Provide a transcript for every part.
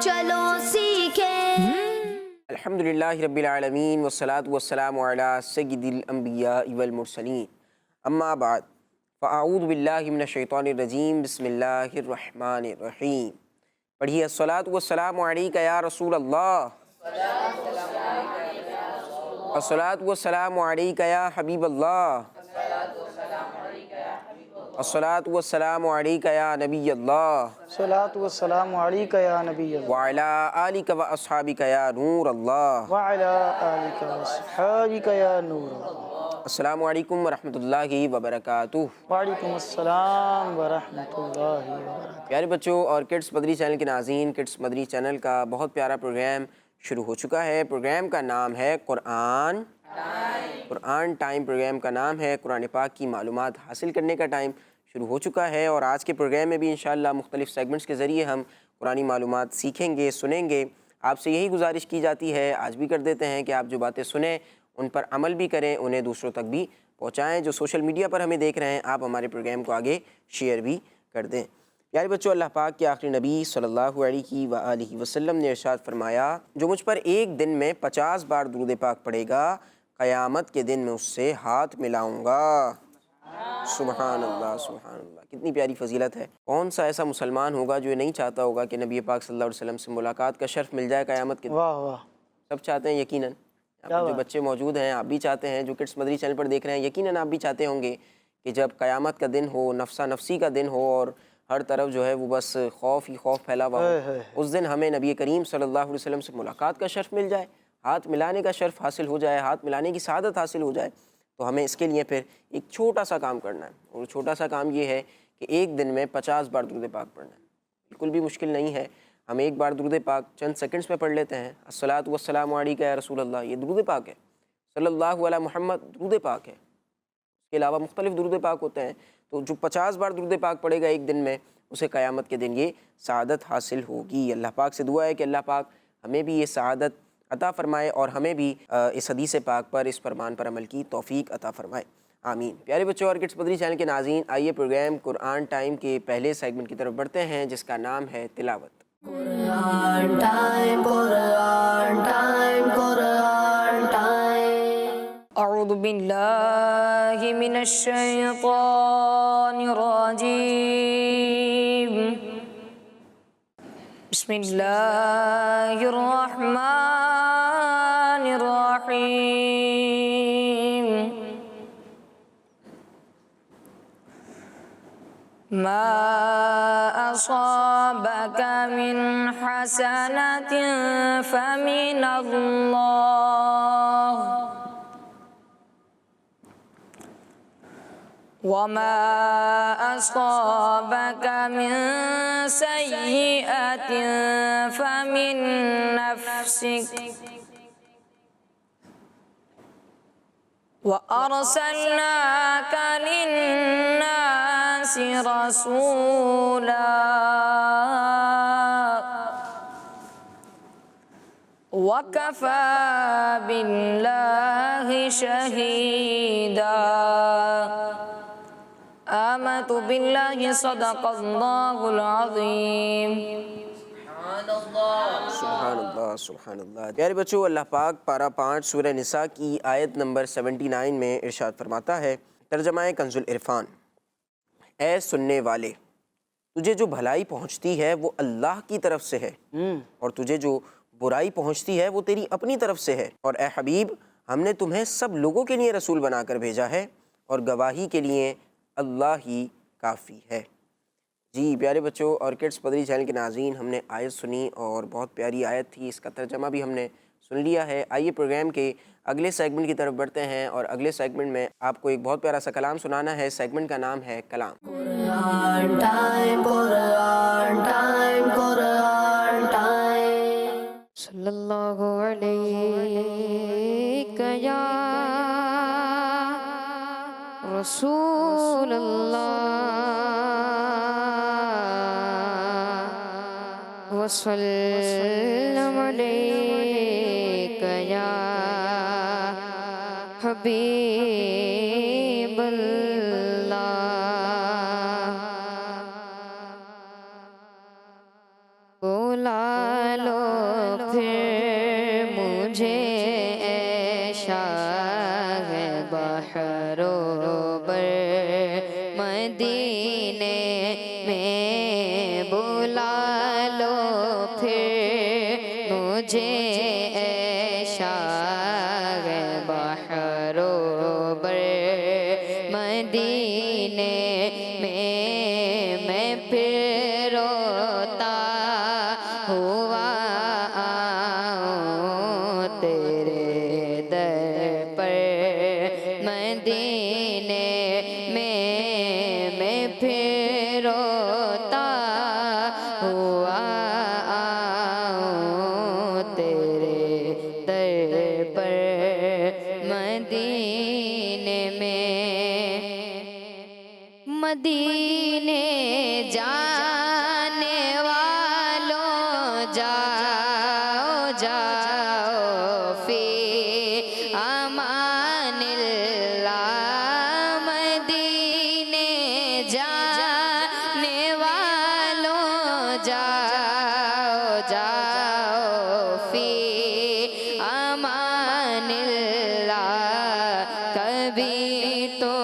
چلو سیکھیں۔ الحمدللہ رب العالمین والصلاة والسلام علی سید الانبیاء والمرسلین، اما بعد فاعوذ باللہ من الشیطان الرجیم، بسم اللہ الرحمن الرحیم۔ پڑھیے الصلاۃ والسلام علیک یا رسول اللہ، الصلاۃ والسلام علیک یا حبیب اللہ، الصلاۃ والسلام علیک یا نبی اللہ، الصلاۃ والسلام علیک یا نبی اللہ وعلی آلک و اصحابک یا نور اللہ۔ وعلی آلک واصحابک یا نور اللہ۔ السلام علیکم ورحمۃ اللہ وبرکاتہ۔ وعلیکم السلام ورحمۃ اللہ وبرکاتہ۔ پیارے بچوں اور کڈس مدری چینل کے ناظرین، کڈس مدری چینل کا بہت پیارا پروگرام شروع ہو چکا ہے۔ پروگرام کا نام ہے قرآن ٹائم۔ پروگرام کا نام ہے قرآن پاک کی معلومات حاصل کرنے کا ٹائم شروع ہو چکا ہے، اور آج کے پروگرام میں بھی انشاءاللہ مختلف سیگمنٹس کے ذریعے ہم قرآنی معلومات سیکھیں گے، سنیں گے۔ آپ سے یہی گزارش کی جاتی ہے، آج بھی کر دیتے ہیں، کہ آپ جو باتیں سنیں ان پر عمل بھی کریں، انہیں دوسروں تک بھی پہنچائیں۔ جو سوشل میڈیا پر ہمیں دیکھ رہے ہیں، آپ ہمارے پروگرام کو آگے شیئر بھی کر دیں۔ پیارے بچوں، اللہ پاک کے آخری نبی صلی اللہ علیہ وآلہ وسلم نے ارشاد فرمایا، جو مجھ پر ایک دن میں 50 بار درود پاک پڑھے گا، قیامت کے دن میں اس سے ہاتھ ملاؤں گا۔ سبحان اللہ، سبحان اللہ، کتنی پیاری فضیلت ہے۔ کون سا ایسا مسلمان ہوگا جو یہ نہیں چاہتا ہوگا کہ نبی پاک صلی اللہ علیہ وسلم سے ملاقات کا شرف مل جائے قیامت کے دن؟ واہ واہ، سب چاہتے ہیں یقیناً۔ یہاں پر جو بچے موجود ہیں، آپ بھی چاہتے ہیں، جو کڈس مدری چینل پر دیکھ رہے ہیں، یقیناً آپ بھی چاہتے ہوں گے کہ جب قیامت کا دن ہو، نفسا نفسی کا دن ہو، اور ہر طرف جو ہے وہ بس خوف ہی خوف پھیلا ہوا ہو، اس دن ہمیں نبی کریم صلی اللہ علیہ وسلم سے ملاقات کا شرف مل جائے، ہاتھ ملانے کا شرف حاصل ہو جائے، ہاتھ ملانے کی سعادت حاصل ہو جائے، تو ہمیں اس کے لیے پھر ایک چھوٹا سا کام کرنا ہے، اور چھوٹا سا کام یہ ہے کہ ایک دن میں 50 بار درود پاک پڑھنا ہے۔ بالکل بھی مشکل نہیں ہے، ہم ایک بار درود پاک چند سیکنڈز میں پڑھ لیتے ہیں۔ الصلاۃ والسلام علیک یا رسول اللہ، یہ درود پاک ہے۔ صلی اللہ علی محمد درود پاک ہے۔ اس کے علاوہ مختلف درود پاک ہوتے ہیں، تو جو 50 بار درود پاک پڑھے گا ایک دن میں، اسے قیامت کے دن یہ سعادت حاصل ہوگی۔ اللہ پاک سے دعا ہے کہ اللہ پاک ہمیں بھی یہ سعادت عطا فرمائے، اور ہمیں بھی اس حدیث پاک پر، اس فرمان پر عمل کی توفیق عطا فرمائے، آمین۔ پیارے بچوں اور کڈس مدری چینل کے ناظرین، آئیے پروگرام قرآن ٹائم کے پہلے سیگمنٹ کی طرف بڑھتے ہیں، جس کا نام ہے تلاوت۔ قرآن ٹائم، قرآن ٹائم، قرآن ٹائم۔ اعوذ باللہ من الشیطان الرجیم، بسم اللہ الرحمن الرحیم۔ ما أصابك من حسنة فمن الله، وما أصابك من سيئة فمن نفسك، وأرسلناك للناس رسولا، وكفى بالله شهيدا۔ آمنت بالله صدق اللہ العظیم۔ سبحان اللہ، سبحان اللہ۔ پیارے بچوں، اللہ پاک پارہ 5 سورہ نساء کی آیت نمبر 79 میں ارشاد فرماتا ہے، ترجمہ کنز العرفان: اے سننے والے، تجھے جو بھلائی پہنچتی ہے وہ اللہ کی طرف سے ہے، اور تجھے جو برائی پہنچتی ہے وہ تیری اپنی طرف سے ہے، اور اے حبیب، ہم نے تمہیں سب لوگوں کے لیے رسول بنا کر بھیجا ہے، اور گواہی کے لیے اللہ ہی کافی ہے۔ جی پیارے بچوں اور کڈس مدری چینل کے ناظرین، ہم نے آیت سنی، اور بہت پیاری آیت تھی، اس کا ترجمہ بھی ہم نے سن لیا ہے۔ آئیے پروگرام کے اگلے سیگمنٹ کی طرف بڑھتے ہیں، اور اگلے سیگمنٹ میں آپ کو ایک بہت پیارا سا کلام سنانا ہے۔ سیگمنٹ کا نام ہے کلام۔ قرآن ٹائم، قرآن ٹائم، قرآن ٹائم۔ صلی اللہ علیہ یا رسول اللہ، وسلم علیک یا حبیب اللہ۔ لا لو پھر مجھے اے شاہ بحر و بر مدینے میں بلا لو پھر مجھے اے شاہ بحر و بر مدینے میں پھر روتا ہوا آؤں تیرے در پر مدینے میں پھر روتا ہوا آؤں تیرے در پر مدینے میں مدینے جانے والوں جاؤ جاؤ فی امان اللہ مدینے جانے والوں جاؤ جاؤ فی امان اللہ کبھی تو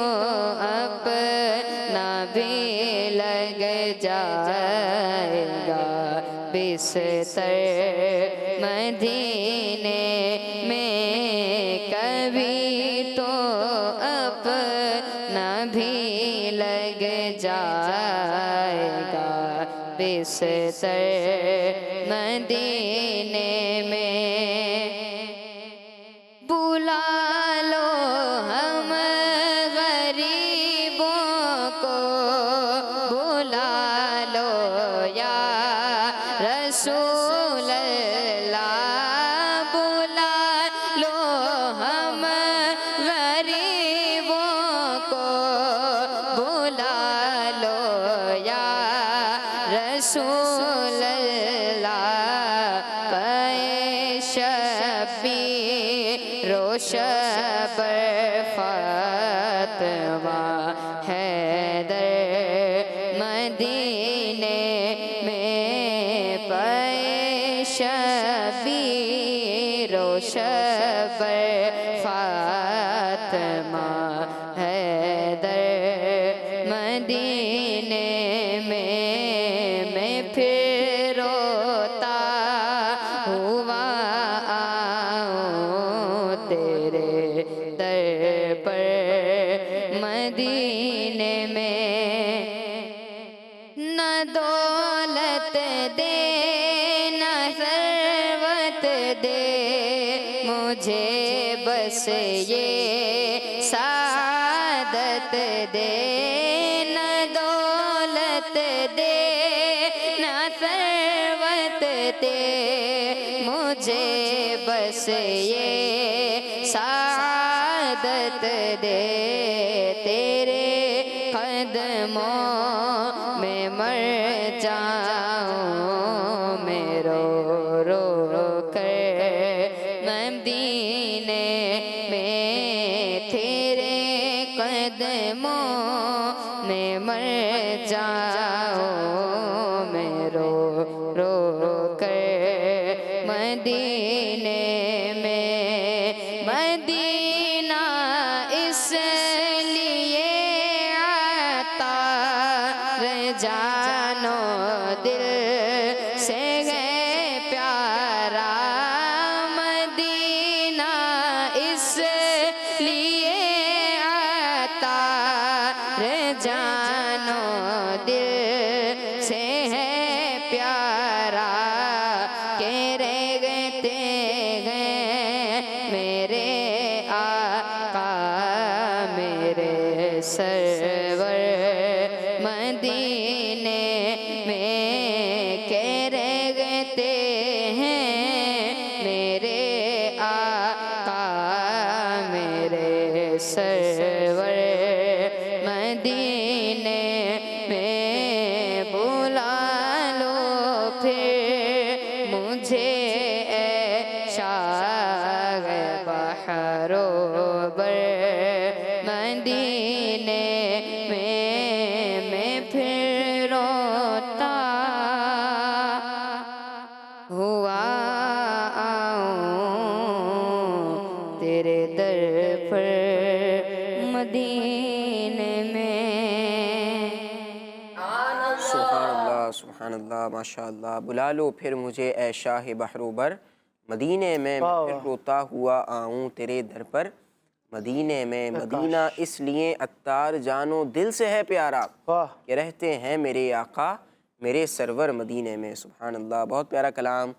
اپنا بھی لگ جائے گا بستر مدینے میں کبھی تو اپنا بھی لگ جائے گا بستر مدینے میں بلا لو ہم غریبوں کو بلا لو یا رسول اللہ بلا لو ہم غریبوں کو بلا لو یا رسول اللہ پے شبیر و شبر فاطمہ حیدر مدینے میں پے شبیر و شبر فاطمہ حیدر مدینے میں پھر روتا ہوا آؤں تیرے در پر مدینے میں نہ دولت دے نہ ثروت دے مجھے بس یہ سعادت دے نہ دولت دے نہ ثروت دے مجھے بس یہ سعادت دے تیرے قدموں میں مر جاؤں میں رو رو کر مدینے میں تیرے قدموں میں مر جاؤں میں رو رو کر مدینے میں مدینہ اس لیے جانو دل سے ہے پیارا مدینہ اس لیے آتا جانو دل سے ہے پیارا کہ رہتے ہیں میرے آقا میرے سرور مدینے میں کہ رہتے ہیں میرے آقا میرے سرور مدینے میں بلا لو پھر مجھے اے شاہ بحر و بر مدینے میں پھر روتا ہوں ماشاء اللہ. بلا لو پھر مجھے اے شاہ بحر و بر، مدینے میں پھر روتا ہوا آؤں تیرے در پر. مدینے میں مدینہ اس لیے عطار جانو دل سے ہے پیارا، واہ کہ رہتے ہیں میرے آقا میرے سرور مدینے میں. سبحان اللہ. بہت پیارا کلام،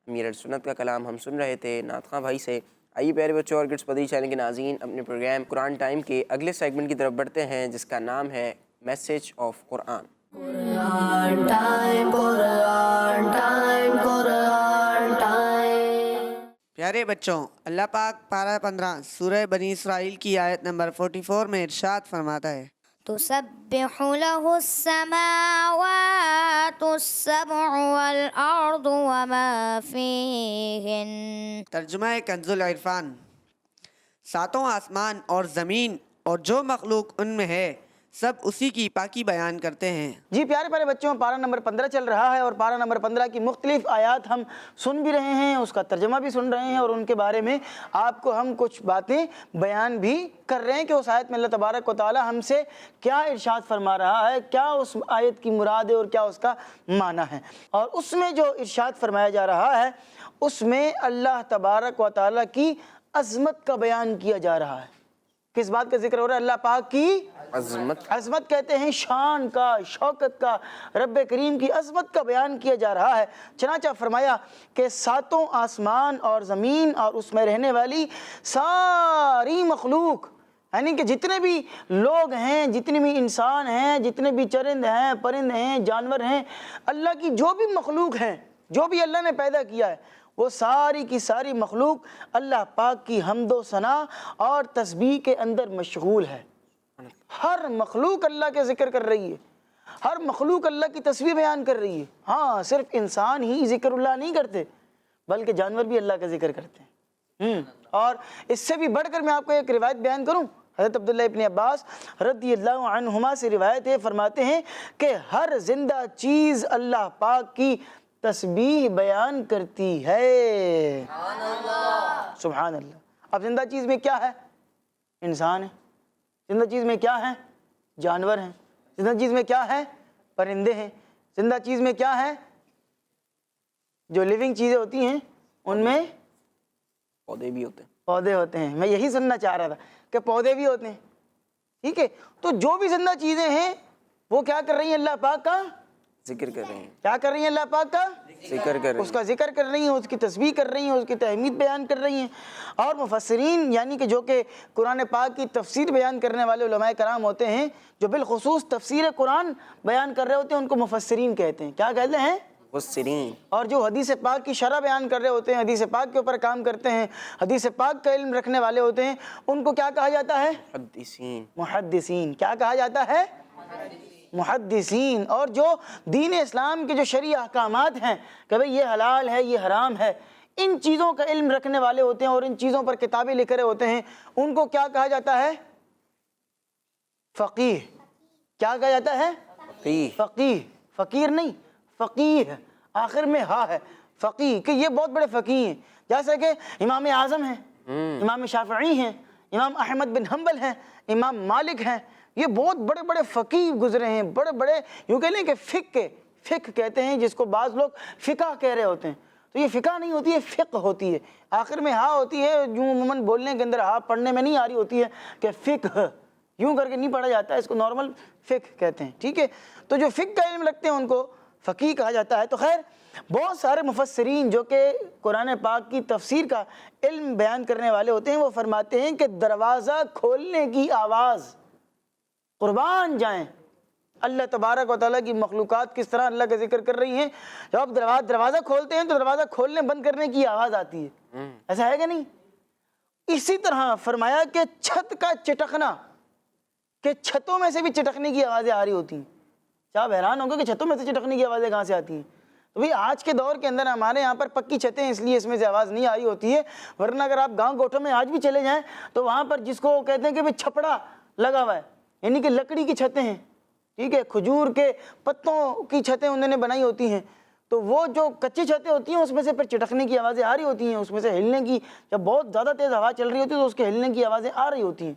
امیر سنت کا کلام ہم سن رہے تھے نعت خواں بھائی سے. آئیے پیارے بچوں اور کڈس مدری چینل کے ناظرین، اپنے پروگرام قرآن ٹائم کے اگلے سیگمنٹ کی طرف بڑھتے ہیں جس کا نام ہے message of Quran. Quran time, Quran time, Quran time. پیارے بچوں، اللہ پاک پارہ 15 سورہ بنی اسرائیل کی آیت نمبر 44 میں ارشاد فرماتا ہے تسبح له السماوات السبع والأرض وما فيهن. ترجمہ کنز العرفان. ساتوں آسمان اور زمین اور جو مخلوق ان میں ہے سب اسی کی پاکی بیان کرتے ہیں. جی پیارے پیارے بچوں، پارہ نمبر 15 چل رہا ہے اور پارہ نمبر 15 کی مختلف آیات ہم سن بھی رہے ہیں، اس کا ترجمہ بھی سن رہے ہیں اور ان کے بارے میں آپ کو ہم کچھ باتیں بیان بھی کر رہے ہیں کہ اس آیت میں اللہ تبارک و تعالی ہم سے کیا ارشاد فرما رہا ہے، کیا اس آیت کی مراد ہے اور کیا اس کا معنی ہے. اور اس میں جو ارشاد فرمایا جا رہا ہے اس میں اللہ تبارک و تعالی کی عظمت کا بیان کیا جا رہا ہے. کس بات کا ذکر ہو رہا ہے؟ اللہ پاک کی عظمت کہتے ہیں شان کا، شوکت کا، رب کریم کی عظمت کا بیان کیا جا رہا ہے. چنانچہ فرمایا کہ ساتوں آسمان اور زمین اور اس میں رہنے والی ساری مخلوق، یعنی کہ جتنے بھی لوگ ہیں، جتنے بھی انسان ہیں، جتنے بھی چرند ہیں، پرند ہیں، جانور ہیں، اللہ کی جو بھی مخلوق ہیں، جو بھی اللہ نے پیدا کیا ہے، وہ ساری کی ساری مخلوق اللہ پاک کی حمد و ثنا اور تسبیح کے اندر مشغول ہے. ہر مخلوق اللہ کے ذکر کر رہی ہے، ہر مخلوق اللہ کی تسبیح بیان کر رہی ہے. ہاں، صرف انسان ہی ذکر اللہ نہیں کرتے بلکہ جانور بھی اللہ کا ذکر کرتے ہیں. اور اس سے بھی بڑھ کر میں آپ کو ایک روایت بیان کروں. حضرت عبداللہ ابن عباس رضی اللہ عنہما سے روایت ہے، فرماتے ہیں کہ ہر زندہ چیز اللہ پاک کی تسبیح بیان کرتی ہے. سبحان اللہ. اب زندہ چیز میں کیا ہے؟ انسان ہے. زندہ چیز میں کیا ہے؟ جانور ہیں. زندہ چیز میں کیا ہے؟ پرندے ہیں. زندہ چیز میں کیا ہے؟ جو لیونگ چیزیں ہوتی ہیں ان میں پودے بھی ہوتے ہیں. پودے ہوتے ہیں. میں یہی سننا چاہ رہا تھا کہ پودے بھی ہوتے ہیں. ٹھیک ہے، تو جو بھی زندہ چیزیں ہیں وہ کیا کر رہی ہیں؟ اللہ پاک کا ذکر کر رہے ہیں. کیا کر رہی ہیں؟ اللہ پاک کا ذکر کر رہے اس کا ذکر کر رہی ہیں، اس کی تسبیح کر رہی ہیں، اس کی تحمید بیان کر رہی ہیں. اور مفسرین یعنی کہ جو کہ قرآن پاک کی تفسیر بیان کرنے والے علماء کرام ہوتے ہیں، جو بالخصوص تفسیر قرآن بیان کر رہے ہوتے ہیں، ان کو مفسرین کہتے ہیں. کیا کہتے ہیں؟ مفسرین. اور جو حدیث پاک کی شرح بیان کر رہے ہوتے ہیں، حدیث پاک کے اوپر کام کرتے ہیں، حدیث پاک کا علم رکھنے والے ہوتے ہیں، ان کو کیا کہا جاتا ہے؟ محدثین. محدثین. کیا کہا جاتا ہے؟ محدثین. اور جو دین اسلام کے جو شرعی احکامات ہیں کہ بھئی یہ حلال ہے، یہ حرام ہے، ان چیزوں کا علم رکھنے والے ہوتے ہیں اور ان چیزوں پر کتابیں لکھ رہے ہوتے ہیں، ان کو کیا کہا جاتا ہے؟ فقیہ. کیا کہا جاتا ہے؟ فقیہ. فقیہ. فقیر نہیں، فقیہ، آخر میں ہاں ہے. فقیہ کہ یہ بہت بڑے فقیہ ہیں. جیسے کہ امام اعظم ہیں، امام شافعی ہیں، امام احمد بن حنبل ہیں، امام مالک ہیں. یہ بہت بڑے بڑے فقیہ گزرے ہیں، بڑے بڑے، یوں کہہ لیں کہ فقہ کہتے ہیں جس کو بعض لوگ فقہ کہہ رہے ہوتے ہیں. تو یہ فقہ نہیں ہوتی ہے، فقہ ہوتی ہے. آخر میں ہاں ہوتی ہے، جو عموماً بولنے کے اندر ہاں پڑھنے میں نہیں آ رہی ہوتی ہے کہ فقہ یوں کر کے نہیں پڑھا جاتا ہے، اس کو نارمل فقہ کہتے ہیں. ٹھیک ہے، تو جو فقہ کا علم رکھتے ہیں ان کو فقیہ کہا جاتا ہے. تو خیر، بہت سارے مفسرین جو کہ قرآن پاک کی تفسیر کا علم بیان کرنے والے ہوتے ہیں، وہ فرماتے ہیں کہ دروازہ کھولنے کی آواز، قربان جائیں اللہ تبارک و تعالیٰ کی مخلوقات کس طرح اللہ کا ذکر کر رہی ہیں. جب آپ دروازہ کھولتے ہیں تو دروازہ کھولنے بند کرنے کی آواز آتی ہے. ایسا ہے کہ نہیں؟ اسی طرح فرمایا کہ چھت کا چٹکنا، کہ چھتوں میں سے بھی چٹکنے کی آوازیں آ رہی ہوتی ہیں. کیا آپ حیران ہوں گے کہ چھتوں میں سے چٹکنے کی آوازیں کہاں سے آتی ہیں؟ تو بھئی آج کے دور کے اندر ہمارے یہاں پر پکی چھتیں ہیں، اس لیے اس میں سے آواز نہیں آ رہی ہوتی ہے. ورنہ اگر آپ گاؤں گوٹھوں میں آج بھی چلے جائیں تو وہاں پر جس کو کہتے ہیں کہ بھئی چھپڑا لگا ہوا ہے، یعنی کہ لکڑی کی چھتیں ہیں، ٹھیک ہے، کھجور کے پتوں کی چھتیں انہوں نے بنائی ہوتی ہیں، تو وہ جو کچی چھتیں ہوتی ہیں اس میں سے پھر چٹکنے کی آوازیں آ رہی ہوتی ہیں، اس میں سے ہلنے کی، جب بہت زیادہ تیز ہوا چل رہی ہوتی ہے تو اس کے ہلنے کی آوازیں آ رہی ہوتی ہیں.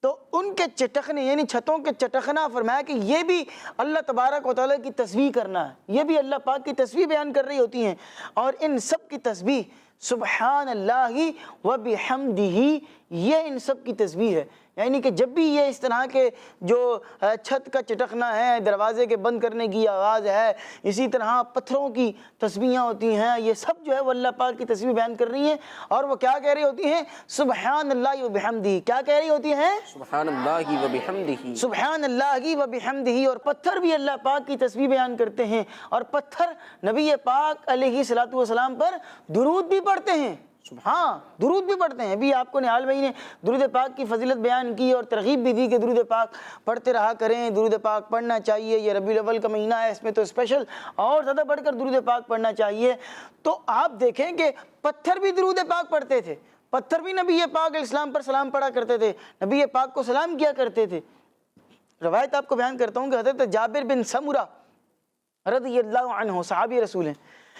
تو ان کے چٹکنے یعنی چھتوں کے چٹکنا فرمایا کہ یہ بھی اللہ تبارک و تعالیٰ کی تسبیح کرنا ہے، یہ بھی اللہ پاک کی تسبیح بیان کر رہی ہوتی ہیں، اور ان سب کی تسبیح سبحان اللہ و بحمدہ، یہ ان سب کی تسبیح ہے۔ یعنی کہ جب بھی یہ اس طرح کے جو چھت کا چٹکنا ہے، دروازے کے بند کرنے کی آواز ہے، اسی طرح پتھروں کی تسبیحاں ہوتی ہیں، یہ سب جو ہے وہ اللہ پاک کی تسبیح بیان کر رہی ہیں، اور وہ کیا کہہ رہی ہوتی ہیں؟ سبحان اللہ و بحمدہ۔ کیا کہہ رہی ہوتی ہیں؟ سبحان اللہ و بحمدہ، سبحان اللہ و بحمدہ۔ اور پتھر بھی اللہ پاک کی تسبیح بیان کرتے ہیں، اور پتھر نبی پاک علیہ الصلوۃ والسلام پر درود بھی پڑھتے ہیں، ہاں درود بھی پڑھتے ہیں۔ ابھی آپ کو نہال بھائی نے درود پاک کی فضیلت بیان کی اور ترغیب بھی دی کہ درود پاک پڑھتے رہا کریں، درود پاک پڑھنا چاہیے، یہ ربیع الاول کا مہینہ ہے، اس میں تو اسپیشل اور زیادہ بڑھ کر درود پاک پڑھنا چاہیے۔ تو آپ دیکھیں کہ پتھر بھی درود پاک پڑھتے تھے، پتھر بھی نبی پاک علیہ السلام پر سلام پڑھا کرتے تھے، نبی پاک کو سلام کیا کرتے تھے۔ روایت آپ کو بیان کرتا ہوں کہ حضرت جابر بن سمرہ رضی اللہ عنہ صحابی رسول ہیں،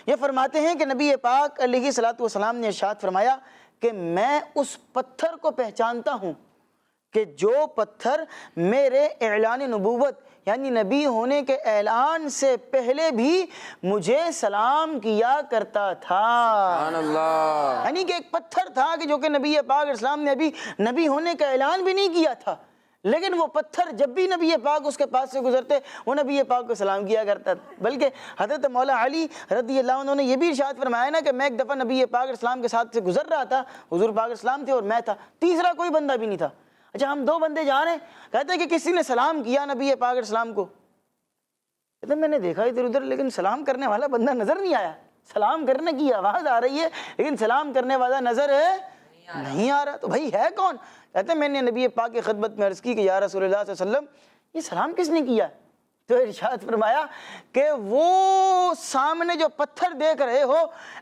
یہ فرماتے ہیں کہ نبی پاک علیہ الصلوۃ والسلام نے ارشاد فرمایا کہ میں اس پتھر کو پہچانتا ہوں کہ جو پتھر میرے اعلان نبوت یعنی نبی ہونے کے اعلان سے پہلے بھی مجھے سلام کیا کرتا تھا۔ سبحان اللہ، یعنی کہ ایک پتھر تھا کہ جو کہ نبی پاک علیہ السلام نے ابھی نبی ہونے کا اعلان بھی نہیں کیا تھا، لیکن وہ پتھر جب بھی نبی پاک اس کے پاس سے گزرتے وہ نبی پاک کو سلام کیا کرتا تھا۔ بلکہ حضرت مولا علی رضی اللہ عنہ نے یہ بھی ارشاد فرمایا نا کہ میں ایک دفعہ نبی پاک علیہ السلام کے ساتھ سے گزر رہا تھا، حضور پاک علیہ السلام تھے اور میں تھا، تیسرا کوئی بندہ بھی نہیں تھا۔ اچھا ہم دو بندے جا رہے ہیں، کہتے ہیں کہ کسی نے سلام کیا نبی پاک علیہ السلام کو، کہتے ہیں میں نے دیکھا ادھر ادھر لیکن سلام کرنے والا بندہ نظر نہیں آیا، سلام کرنے کی آواز آ رہی ہے لیکن سلام کرنے والا نظر نہیں آ رہا، تو بھائی ہے کون؟ کہتے ہیں میں نے نبی پاک کی خدمت میں عرض کی کہ یا رسول اللہ صلی اللہ علیہ وسلم یہ سلام کس نے کیا؟ تو ارشاد فرمایا کہ وہ سامنے جو پتھر دیکھ رہے ہو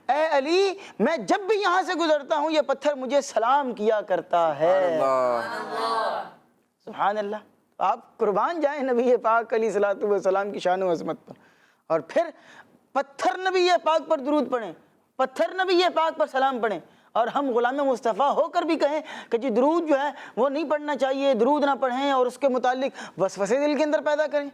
اے علی، میں جب بھی یہاں سے گزرتا ہوں یہ پتھر مجھے سلام کیا کرتا ہے۔ سبحان اللہ۔ آپ قربان جائیں نبی پاک علیہ الصلوۃ والسلام کی شان و عظمت پر، اور پھر پتھر نبی پاک پر درود پڑھیں، پتھر نبی پاک پر سلام پڑھیں، اور ہم غلام مصطفیٰ ہو کر بھی کہیں کہ جی درود جو ہے وہ نہیں پڑھنا چاہیے، درود نہ پڑھیں اور اس کے متعلق وسوسے دل کے اندر پیدا کریں،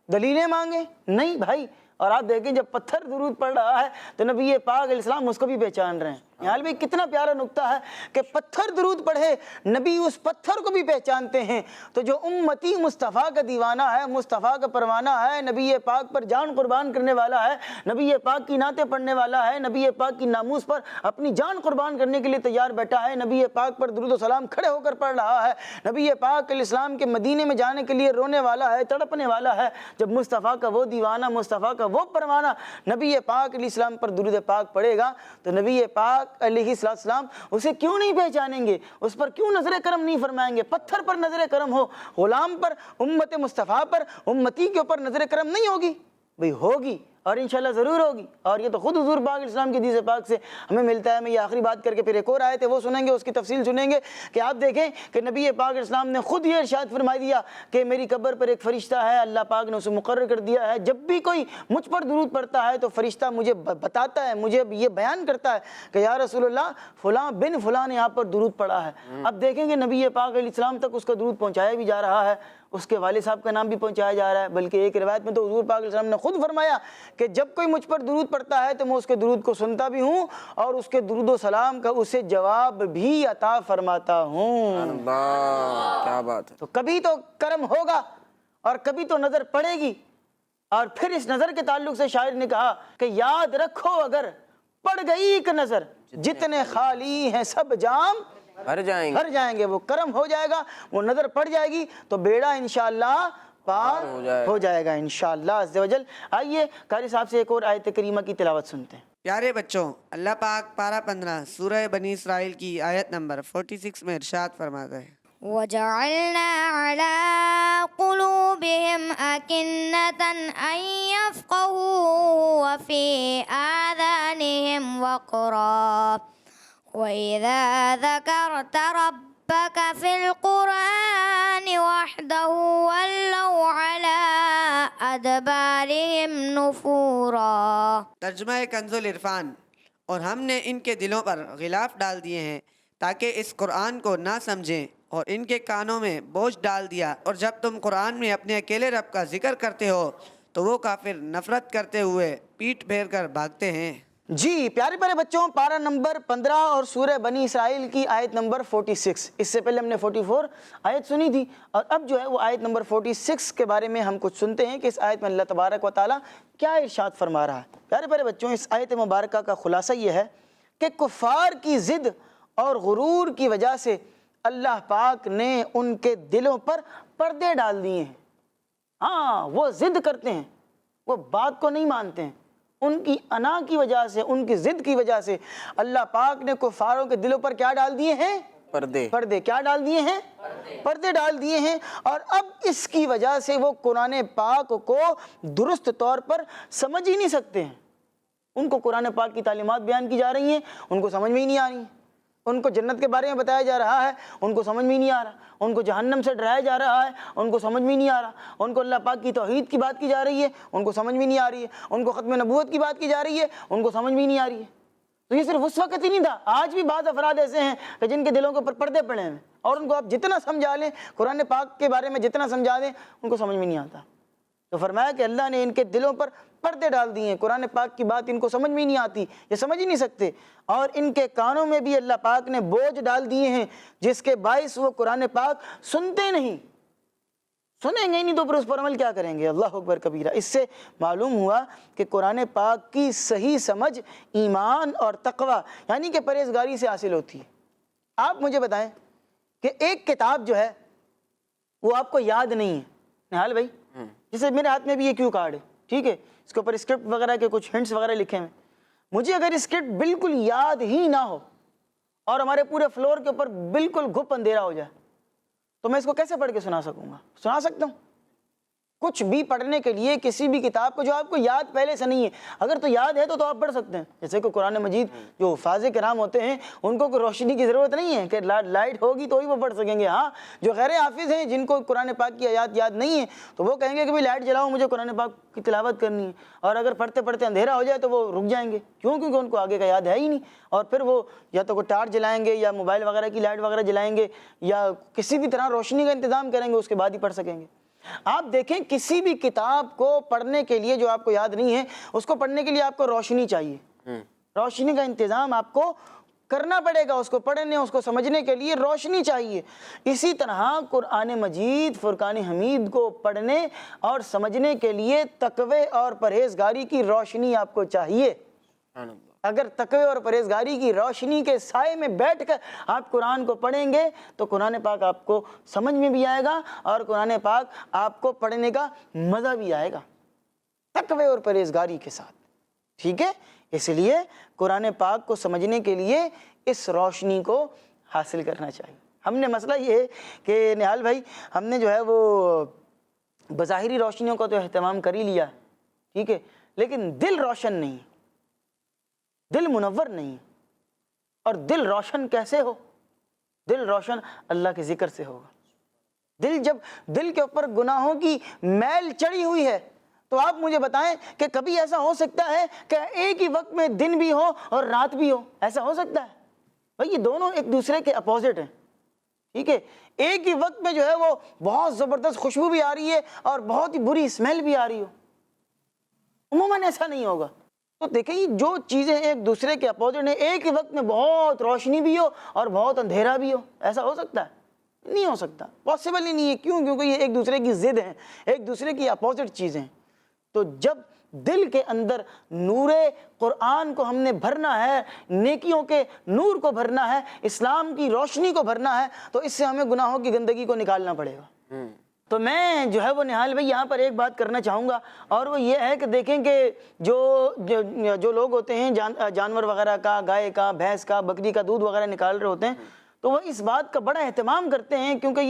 دلیلیں مانگیں، نہیں بھائی۔ اور آپ دیکھیں جب پتھر درود پڑھ رہا ہے تو نبی پاک علیہ السلام اس کو بھی پہچان رہے ہیں۔ یہاں بھی کتنا پیارا نقطہ ہے کہ پتھر درود پڑھے، نبی اس پتھر کو بھی پہچانتے ہیں۔ تو جو امتی مصطفیٰ کا دیوانہ ہے، مصطفیٰ کا پروانہ ہے، نبی پاک پر جان قربان کرنے والا ہے، نبی پاک کی نعتیں پڑھنے والا ہے، نبی پاک کی ناموس پر اپنی جان قربان کرنے کے لیے تیار بیٹھا ہے، نبی پاک پر درود و سلام کھڑے ہو کر پڑھ رہا ہے، نبی پاک علیہ السلام کے مدینے میں جانے کے لیے رونے والا ہے، تڑپنے والا ہے، جب مصطفیٰ کا وہ دیوانہ، مصطفیٰ کا وہ پروانہ نبی پاک علیہ السلام پر درود پاک پڑھے گا تو نبی پاک علیہ السلام اسے کیوں نہیں پہچانیں گے، اس پر کیوں نظر کرم نہیں فرمائیں گے؟ پتھر پر نظر کرم ہو، غلام پر، امت مصطفیٰ پر، امتی کے اوپر نظر کرم نہیں ہوگی؟ بھئی ہوگی، اور انشاءاللہ ضرور ہوگی، اور یہ تو خود حضور پاک علیہ السلام کی حدیث پاک سے ہمیں ملتا ہے۔ میں یہ آخری بات کر کے پھر ایک اور آیت ہے وہ سنیں گے، اس کی تفصیل سنیں گے کہ آپ دیکھیں کہ نبی پاک علیہ السلام نے خود یہ ارشاد فرما دیا کہ میری قبر پر ایک فرشتہ ہے، اللہ پاک نے اسے مقرر کر دیا ہے، جب بھی کوئی مجھ پر درود پڑھتا ہے تو فرشتہ مجھے بتاتا ہے، مجھے یہ بیان کرتا ہے کہ یا رسول اللہ فلاں بن فلاں نے آپ پر درود پڑھا ہے۔ اب دیکھیں کہ نبی پاک علیہ السلام تک اس کا درود پہنچایا بھی جا رہا ہے، اس کے والد صاحب کا نام بھی پہنچایا جا رہا ہے، بلکہ ایک روایت میں تو حضور پاک علیہ السلام نے خود فرمایا کہ جب کوئی مجھ پر درود پڑھتا ہے تو میں اس کے درود کو سنتا بھی ہوں اور اس کے درود و سلام کا اسے جواب بھی عطا فرماتا ہوں۔ اللہ کیا بات ہے۔ تو کبھی تو کرم ہوگا اور کبھی تو نظر پڑے گی، اور پھر اس نظر کے تعلق سے شاعر نے کہا کہ یاد رکھو اگر پڑ گئی ایک نظر جتنے خالی ہیں سب جام بھر جائیں گے، وہ کرم ہو جائے گا، وہ نظر پڑ جائے گی تو بیڑا انشاءاللہ پار ہو جائے گا انشاءاللہ عز و جل۔ آئیے قاری صاحب سے ایک اور آیت کریمہ کی تلاوت سنتے ہیں۔ پیارے بچوں، اللہ پاک پارہ 15 سورہ بنی اسرائیل کی آیت نمبر 46 میں ارشاد فرماتا ہے وَجَعَلْنَا عَلَىٰ قُلُوبِهِمْ أَكِنَّةً أَن يَفْقَهُوهُ وَفِي آذَانِهِمْ وَقْرًا وَإِذَا ذَكَرْتَ رَبَّكَ فِي الْقُرْآنِ وَحْدَهُ وَلَّوْا عَلَىٰ أَدْبَارِهِمْ نُفُورًا۔ ترجمہ کنز العرفان۔ اور ہم نے ان کے دلوں پر غلاف ڈال دیے ہیں تاکہ اس قرآن کو نہ سمجھیں اور ان کے کانوں میں بوجھ ڈال دیا، اور جب تم قرآن میں اپنے اکیلے رب کا ذکر کرتے ہو تو وہ کافر نفرت کرتے ہوئے پیٹ پھیر کر بھاگتے ہیں۔ جی پیارے پیارے بچوں، پارہ نمبر 15 اور سورہ بنی اسرائیل کی آیت نمبر 46، اس سے پہلے ہم نے 44 آیت سنی تھی، اور اب جو ہے وہ آیت نمبر 46 کے بارے میں ہم کچھ سنتے ہیں کہ اس آیت میں اللہ تبارک و تعالیٰ کیا ارشاد فرما رہا ہے۔ پیارے پیارے بچوں، اس آیت مبارکہ کا خلاصہ یہ ہے کہ کفار کی ضد اور غرور کی وجہ سے اللہ پاک نے ان کے دلوں پر پردے ڈال دیے ہیں۔ ہاں، وہ ضد کرتے ہیں، وہ بات کو نہیں مانتے ہیں، ان کی انا کی وجہ سے، ان کی ضد کی وجہ سے اللہ پاک نے کفاروں کے دلوں پر کیا ڈال دیے ہیں؟ پردے کیا ڈال دیے ہیں؟ پردے ڈال دیے ہیں، اور اب اس کی وجہ سے وہ قرآن پاک کو درست طور پر سمجھ ہی نہیں سکتے ہیں۔ ان کو قرآن پاک کی تعلیمات بیان کی جا رہی ہیں، ان کو سمجھ میں ہی نہیں آ رہی ہیں۔ ان کو جنت کے بارے میں بتایا جا رہا ہے، ان کو سمجھ میں ہی نہیں آ رہا۔ ان کو جہنم سے ڈرایا جا رہا ہے، ان کو سمجھ میں نہیں آ رہا۔ ان کو اللہ پاک کی توحید کی بات کی جا رہی ہے، ان کو سمجھ میں نہیں آ رہی ہے۔ ان کو ختم نبوت کی بات کی جا رہی ہے، ان کو سمجھ میں نہیں آ رہی ہے۔ تو یہ صرف اس وقت ہی نہیں تھا، آج بھی بعض افراد ایسے ہیں کہ جن کے دلوں کے اوپر پردے پڑے ہیں، اور ان کو آپ جتنا سمجھا لیں، قرآن پاک کے بارے میں جتنا سمجھا دیں، ان کو سمجھ میں نہیں آتا۔ تو فرمایا کہ اللہ نے ان کے دلوں پر پردے ڈال دیے ہیں، قرآن پاک کی بات ان کو سمجھ میں نہیں آتی، یہ سمجھ ہی نہیں سکتے، اور ان کے کانوں میں بھی اللہ پاک نے بوجھ ڈال دیے ہیں، جس کے باعث وہ قرآن پاک سنتے نہیں، سنیں گے نہیں تو پھر اس پر عمل کیا کریں گے؟ اللہ اکبر کبیرہ۔ اس سے معلوم ہوا کہ قرآن پاک کی صحیح سمجھ ایمان اور تقوی یعنی کہ پرہیزگاری سے حاصل ہوتی ہے۔ آپ مجھے بتائیں کہ ایک کتاب جو ہے وہ آپ کو یاد نہیں ہے، نہال بھائی، جیسے میرے ہاتھ میں بھی یہ کیو کارڈ ہے، ٹھیک ہے، اس کے اوپر اسکرپٹ وغیرہ کے کچھ ہنٹس وغیرہ لکھے ہیں، مجھے اگر اسکرپٹ بالکل یاد ہی نہ ہو اور ہمارے پورے فلور کے اوپر بالکل گھپ اندھیرا ہو جائے تو میں اس کو کیسے پڑھ کے سنا سکوں گا؟ سنا سکتا ہوں؟ کچھ بھی پڑھنے کے لیے کسی بھی کتاب کو جو آپ کو یاد پہلے سے نہیں ہے، اگر تو یاد ہے تو آپ پڑھ سکتے ہیں۔ جیسے کہ قرآن مجید جو حفاظ کرام ہوتے ہیں ان کو کوئی روشنی کی ضرورت نہیں ہے کہ لائٹ ہوگی تو ہی وہ پڑھ سکیں گے۔ ہاں، جو غیر حافظ ہیں جن کو قرآن پاک کی آیات یاد نہیں ہے تو وہ کہیں گے کہ بھائی لائٹ جلاؤ، مجھے قرآن پاک کی تلاوت کرنی ہے، اور اگر پڑھتے پڑھتے اندھیرا ہو جائے تو وہ رک جائیں گے، کیونکہ ان کو آگے کا یاد ہے ہی نہیں، اور پھر وہ یا تو کوئی ٹارچ جلائیں گے یا موبائل وغیرہ کی لائٹ وغیرہ جلائیں گے یا کسی بھی طرح روشنی کا انتظام کریں گے، اس کے بعد ہی پڑھ سکیں گے۔ آپ دیکھیں کسی بھی کتاب کو پڑھنے کے لیے جو آپ کو یاد نہیں ہے، اس کو پڑھنے کے لیے آپ کو روشنی چاہیے، روشنی کا انتظام آپ کو کرنا پڑے گا، اس کو پڑھنے اس کو سمجھنے کے لیے روشنی چاہیے۔ اسی طرح قرآن مجید فرقان حمید کو پڑھنے اور سمجھنے کے لیے تقوی اور پرہیزگاری کی روشنی آپ کو چاہیے۔ اگر تقوی اور پرہیزگاری کی روشنی کے سائے میں بیٹھ کر آپ قرآن کو پڑھیں گے تو قرآن پاک آپ کو سمجھ میں بھی آئے گا اور قرآن پاک آپ کو پڑھنے کا مزہ بھی آئے گا، تقوی اور پرہیزگاری کے ساتھ، ٹھیک ہے؟ اس لیے قرآن پاک کو سمجھنے کے لیے اس روشنی کو حاصل کرنا چاہیے۔ ہم نے مسئلہ یہ ہے کہ نہال بھائی، ہم نے جو ہے وہ بظاہری روشنیوں کا تو اہتمام کر ہی لیا ہے، ٹھیک ہے، لیکن دل روشن نہیں، دل منور نہیں، اور دل روشن کیسے ہو؟ دل روشن اللہ کے ذکر سے ہوگا۔ جب دل کے اوپر گناہوں کی میل چڑھی ہوئی ہے تو آپ مجھے بتائیں کہ کبھی ایسا ہو سکتا ہے کہ ایک ہی وقت میں دن بھی ہو اور رات بھی ہو؟ ایسا ہو سکتا ہے؟ بھائی یہ دونوں ایک دوسرے کے اپوزٹ ہیں، ٹھیک ہے؟ ایک ہی وقت میں جو ہے وہ بہت زبردست خوشبو بھی آ رہی ہے اور بہت ہی بری اسمیل بھی آ رہی ہو، عموماً ایسا نہیں ہوگا۔ تو دیکھیں یہ جو چیزیں ایک دوسرے کے اپوزٹ ہیں، ایک ہی وقت میں بہت روشنی بھی ہو اور بہت اندھیرا بھی ہو، ایسا ہو سکتا ہے؟ نہیں ہو سکتا، پاسبل ہی نہیں ہے۔ کیوں؟ کیونکہ یہ ایک دوسرے کی ضد ہیں، ایک دوسرے کی اپوزٹ چیزیں ہیں۔ تو جب دل کے اندر نور قرآن کو ہم نے بھرنا ہے، نیکیوں کے نور کو بھرنا ہے، اسلام کی روشنی کو بھرنا ہے، تو اس سے ہمیں گناہوں کی گندگی کو نکالنا پڑے گا۔ تو میں جو ہے وہ نہال بھائی یہاں پر ایک بات کرنا چاہوں گا، اور وہ یہ ہے کہ دیکھیں کہ جو لوگ ہوتے ہیں جانور وغیرہ کا، گائے کا، بھینس کا، بکری کا دودھ وغیرہ نکال رہے ہوتے ہیں تو وہ اس بات کا بڑا اہتمام کرتے ہیں، کیونکہ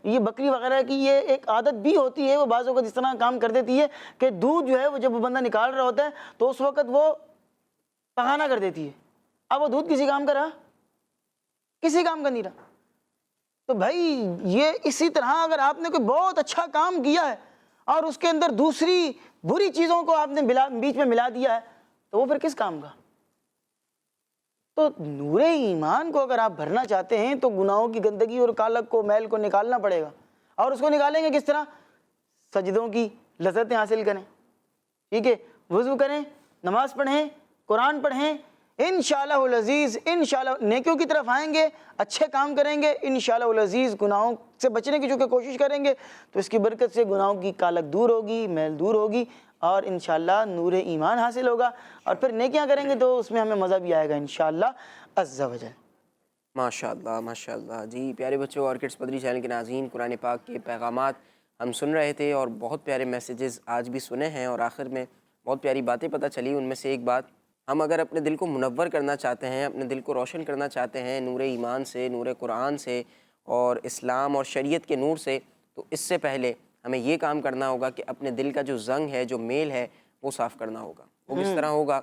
یہ بکری وغیرہ کی یہ ایک عادت بھی ہوتی ہے، وہ بعض اوقات اس طرح کام کر دیتی ہے کہ دودھ جو ہے وہ جب وہ بندہ نکال رہا ہوتا ہے تو اس وقت وہ پخانہ کر دیتی ہے۔ اب وہ دودھ کسی کام کا رہا؟ کسی کام کا نہیں رہا۔ تو بھائی یہ اسی طرح اگر آپ نے کوئی بہت اچھا کام کیا ہے اور اس کے اندر دوسری بری چیزوں کو آپ نے بیچ میں ملا دیا ہے تو وہ پھر کس کام کا؟ تو نور ایمان کو اگر آپ بھرنا چاہتے ہیں تو گناہوں کی گندگی اور کالک کو، میل کو نکالنا پڑے گا. اور اس کو نکالیں گے کس طرح؟ سجدوں کی لذتیں حاصل کریں، ٹھیک ہے، وضو کریں، نماز پڑھیں، قرآن پڑھیں، انشاءاللہ العزیز انشاءاللہ نیکیوں کی طرف آئیں گے، اچھے کام کریں گے، انشاءاللہ العزیز گناہوں سے بچنے کی جو کہ کوشش کریں گے تو اس کی برکت سے گناہوں کی کالک دور ہوگی، میل دور ہوگی، اور انشاءاللہ نور ایمان حاصل ہوگا. اور پھر نیکیاں کریں گے تو اس میں ہمیں مزہ بھی آئے گا انشاءاللہ عز و جل. ماشاءاللہ ماشاءاللہ. جی پیارے بچوں اور کڈس مدری چینل کے ناظرین، قرآن پاک کے پیغامات ہم سن رہے تھے اور بہت پیارے میسیجز آج بھی سنے ہیں، اور آخر میں بہت پیاری باتیں پتہ چلی. ان میں سے ایک بات، ہم اگر اپنے دل کو منور کرنا چاہتے ہیں، اپنے دل کو روشن کرنا چاہتے ہیں نور ایمان سے، نور قرآن سے اور اسلام اور شریعت کے نور سے، تو اس سے پہلے ہمیں یہ کام کرنا ہوگا کہ اپنے دل کا جو زنگ ہے، جو میل ہے، وہ صاف کرنا ہوگا. وہ کس طرح ہوگا؟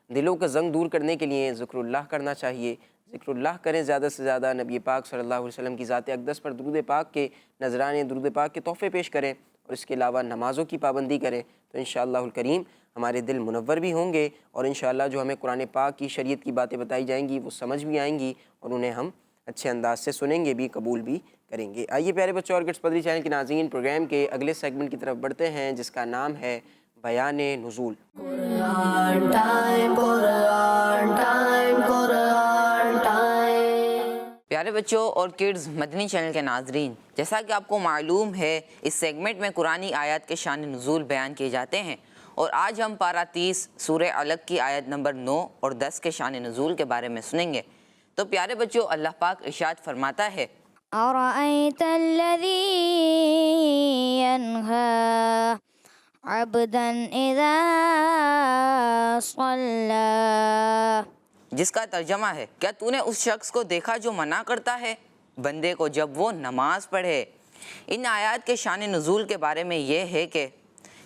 دلوں کا زنگ دور کرنے کے لیے ذکر اللہ کرنا چاہیے. ذکر اللہ کریں زیادہ سے زیادہ، نبی پاک صلی اللہ علیہ وسلم کی ذات اقدس پر درود پاک کے نذرانے، درود پاک کے تحفے پیش کریں، اور اس کے علاوہ نمازوں کی پابندی کریں، تو انشاءاللہ الکریم ہمارے دل منور بھی ہوں گے، اور انشاءاللہ جو ہمیں قرآن پاک کی شریعت کی باتیں بتائی جائیں گی وہ سمجھ بھی آئیں گی، اور انہیں ہم اچھے انداز سے سنیں گے بھی، قبول بھی کریں گے. آئیے پیارے بچوں اور کڈس مدری چینل کے ناظرین، پروگرام کے اگلے سیگمنٹ کی طرف بڑھتے ہیں جس کا نام ہے بیان نزول. Quran time, Quran time, Quran time. پیارے بچوں اور کڈز مدنی چینل کے ناظرین، جیسا کہ آپ کو معلوم ہے اس سیگمنٹ میں قرآنی آیات کے شان نزول بیان کیے جاتے ہیں، اور آج ہم پارہ 30 سورہ علق کی آیت نمبر 9 اور 10 کے شان نزول کے بارے میں سنیں گے. تو پیارے بچوں، اللہ پاک ارشاد فرماتا ہے، أرأيت الذي ينهى عبدا إذا صلى، جس کا ترجمہ ہے، کیا تو نے اس شخص کو دیکھا جو منع کرتا ہے بندے کو جب وہ نماز پڑھے. ان آیات کے شان نزول کے بارے میں یہ ہے کہ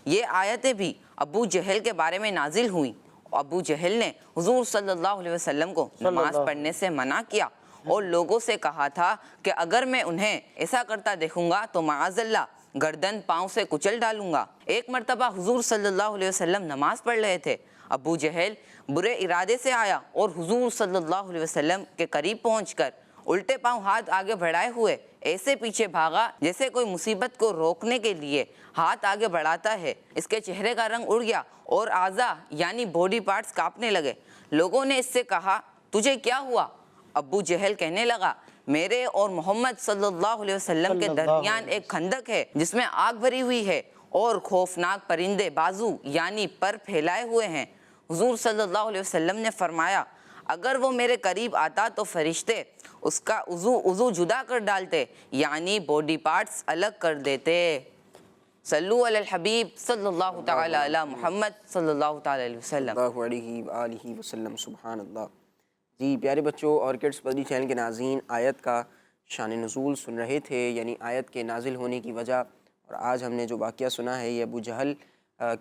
یہ آیتیں بھی ابو جہل کے بارے میں نازل ہوئیں. ابو جہل نے حضور صلی اللہ علیہ وسلم کو نماز پڑھنے سے منع کیا اور لوگوں سے کہا تھا کہ اگر میں انہیں ایسا کرتا دیکھوں گا تو معاذ اللہ گردن پاؤں سے کچل ڈالوں گا. ایک مرتبہ حضور صلی اللہ علیہ وسلم نماز پڑھ رہے تھے. ابو جہل برے ارادے سے آیا اور حضور صلی اللہ علیہ وسلم کے قریب پہنچ کر الٹے پاؤں ہاتھ آگے بڑھائے ہوئے ایسے پیچھے بھاگا جیسے کوئی مصیبت کو روکنے کے لیے ہاتھ آگے بڑھاتا ہے. اس کے چہرے کا رنگ اڑ گیا اور اعضاء یعنی باڈی پارٹس کانپنے لگے. لوگوں نے اس سے کہا، تجھے کیا ہوا؟ ابو جہل کہنے لگا، میرے اور محمد صلی اللہ علیہ وسلم کے درمیان ایک خندق ہے جس میں آگ بھری ہوئی ہے اور خوفناک پرندے بازو یعنی پر پھیلائے ہوئے ہیں. حضور صلی اللہ علیہ وسلم نے فرمایا، اگر وہ میرے قریب آتا تو فرشتے اس کا عضو جدا کر ڈالتے یعنی باڈی پارٹس الگ کر دیتے. صلو علی الحبیب صلی اللہ تعالی علی محمد صلی اللہ تعالی علیہ وسلم. اللہ علیہ وآلہ وسلم. سبحان اللہ. جی پیارے بچوں اور کڈس مدنی چینل کے ناظرین، آیت کا شان نزول سن رہے تھے، یعنی آیت کے نازل ہونے کی وجہ. اور آج ہم نے جو واقعہ سنا ہے یہ ابو جہل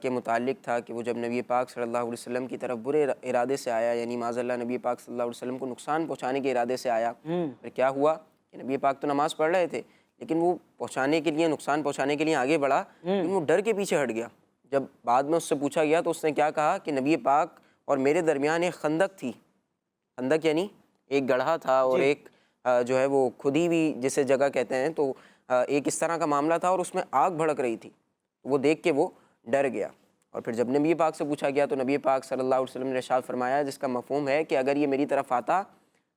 کے متعلق تھا کہ وہ جب نبی پاک صلی اللہ علیہ وسلم کی طرف برے ارادے سے آیا، یعنی معاذ اللہ نبی پاک صلی اللہ علیہ وسلم کو نقصان پہنچانے کے ارادے سے آیا. پھر کیا ہوا کہ نبی پاک تو نماز پڑھ رہے تھے لیکن وہ پہنچانے کے لیے، نقصان پہنچانے کے لیے آگے بڑھا، لیکن وہ ڈر کے پیچھے ہٹ گیا. جب بعد میں اس سے پوچھا گیا تو اس نے کیا کہا کہ نبی پاک اور میرے درمیان ایک خندق تھی. خندق یعنی ایک گڑھا تھا اور ایک جو ہے وہ کھدی ہوئی جسے جگہ کہتے ہیں، تو ایک اس طرح کا معاملہ تھا اور اس میں آگ بھڑک رہی تھی. وہ دیکھ کے وہ ڈر گیا. اور پھر جب نبی پاک سے پوچھا گیا تو نبی پاک صلی اللہ علیہ وسلم نے ارشاد فرمایا، جس کا مفہوم ہے کہ اگر یہ میری طرف آتا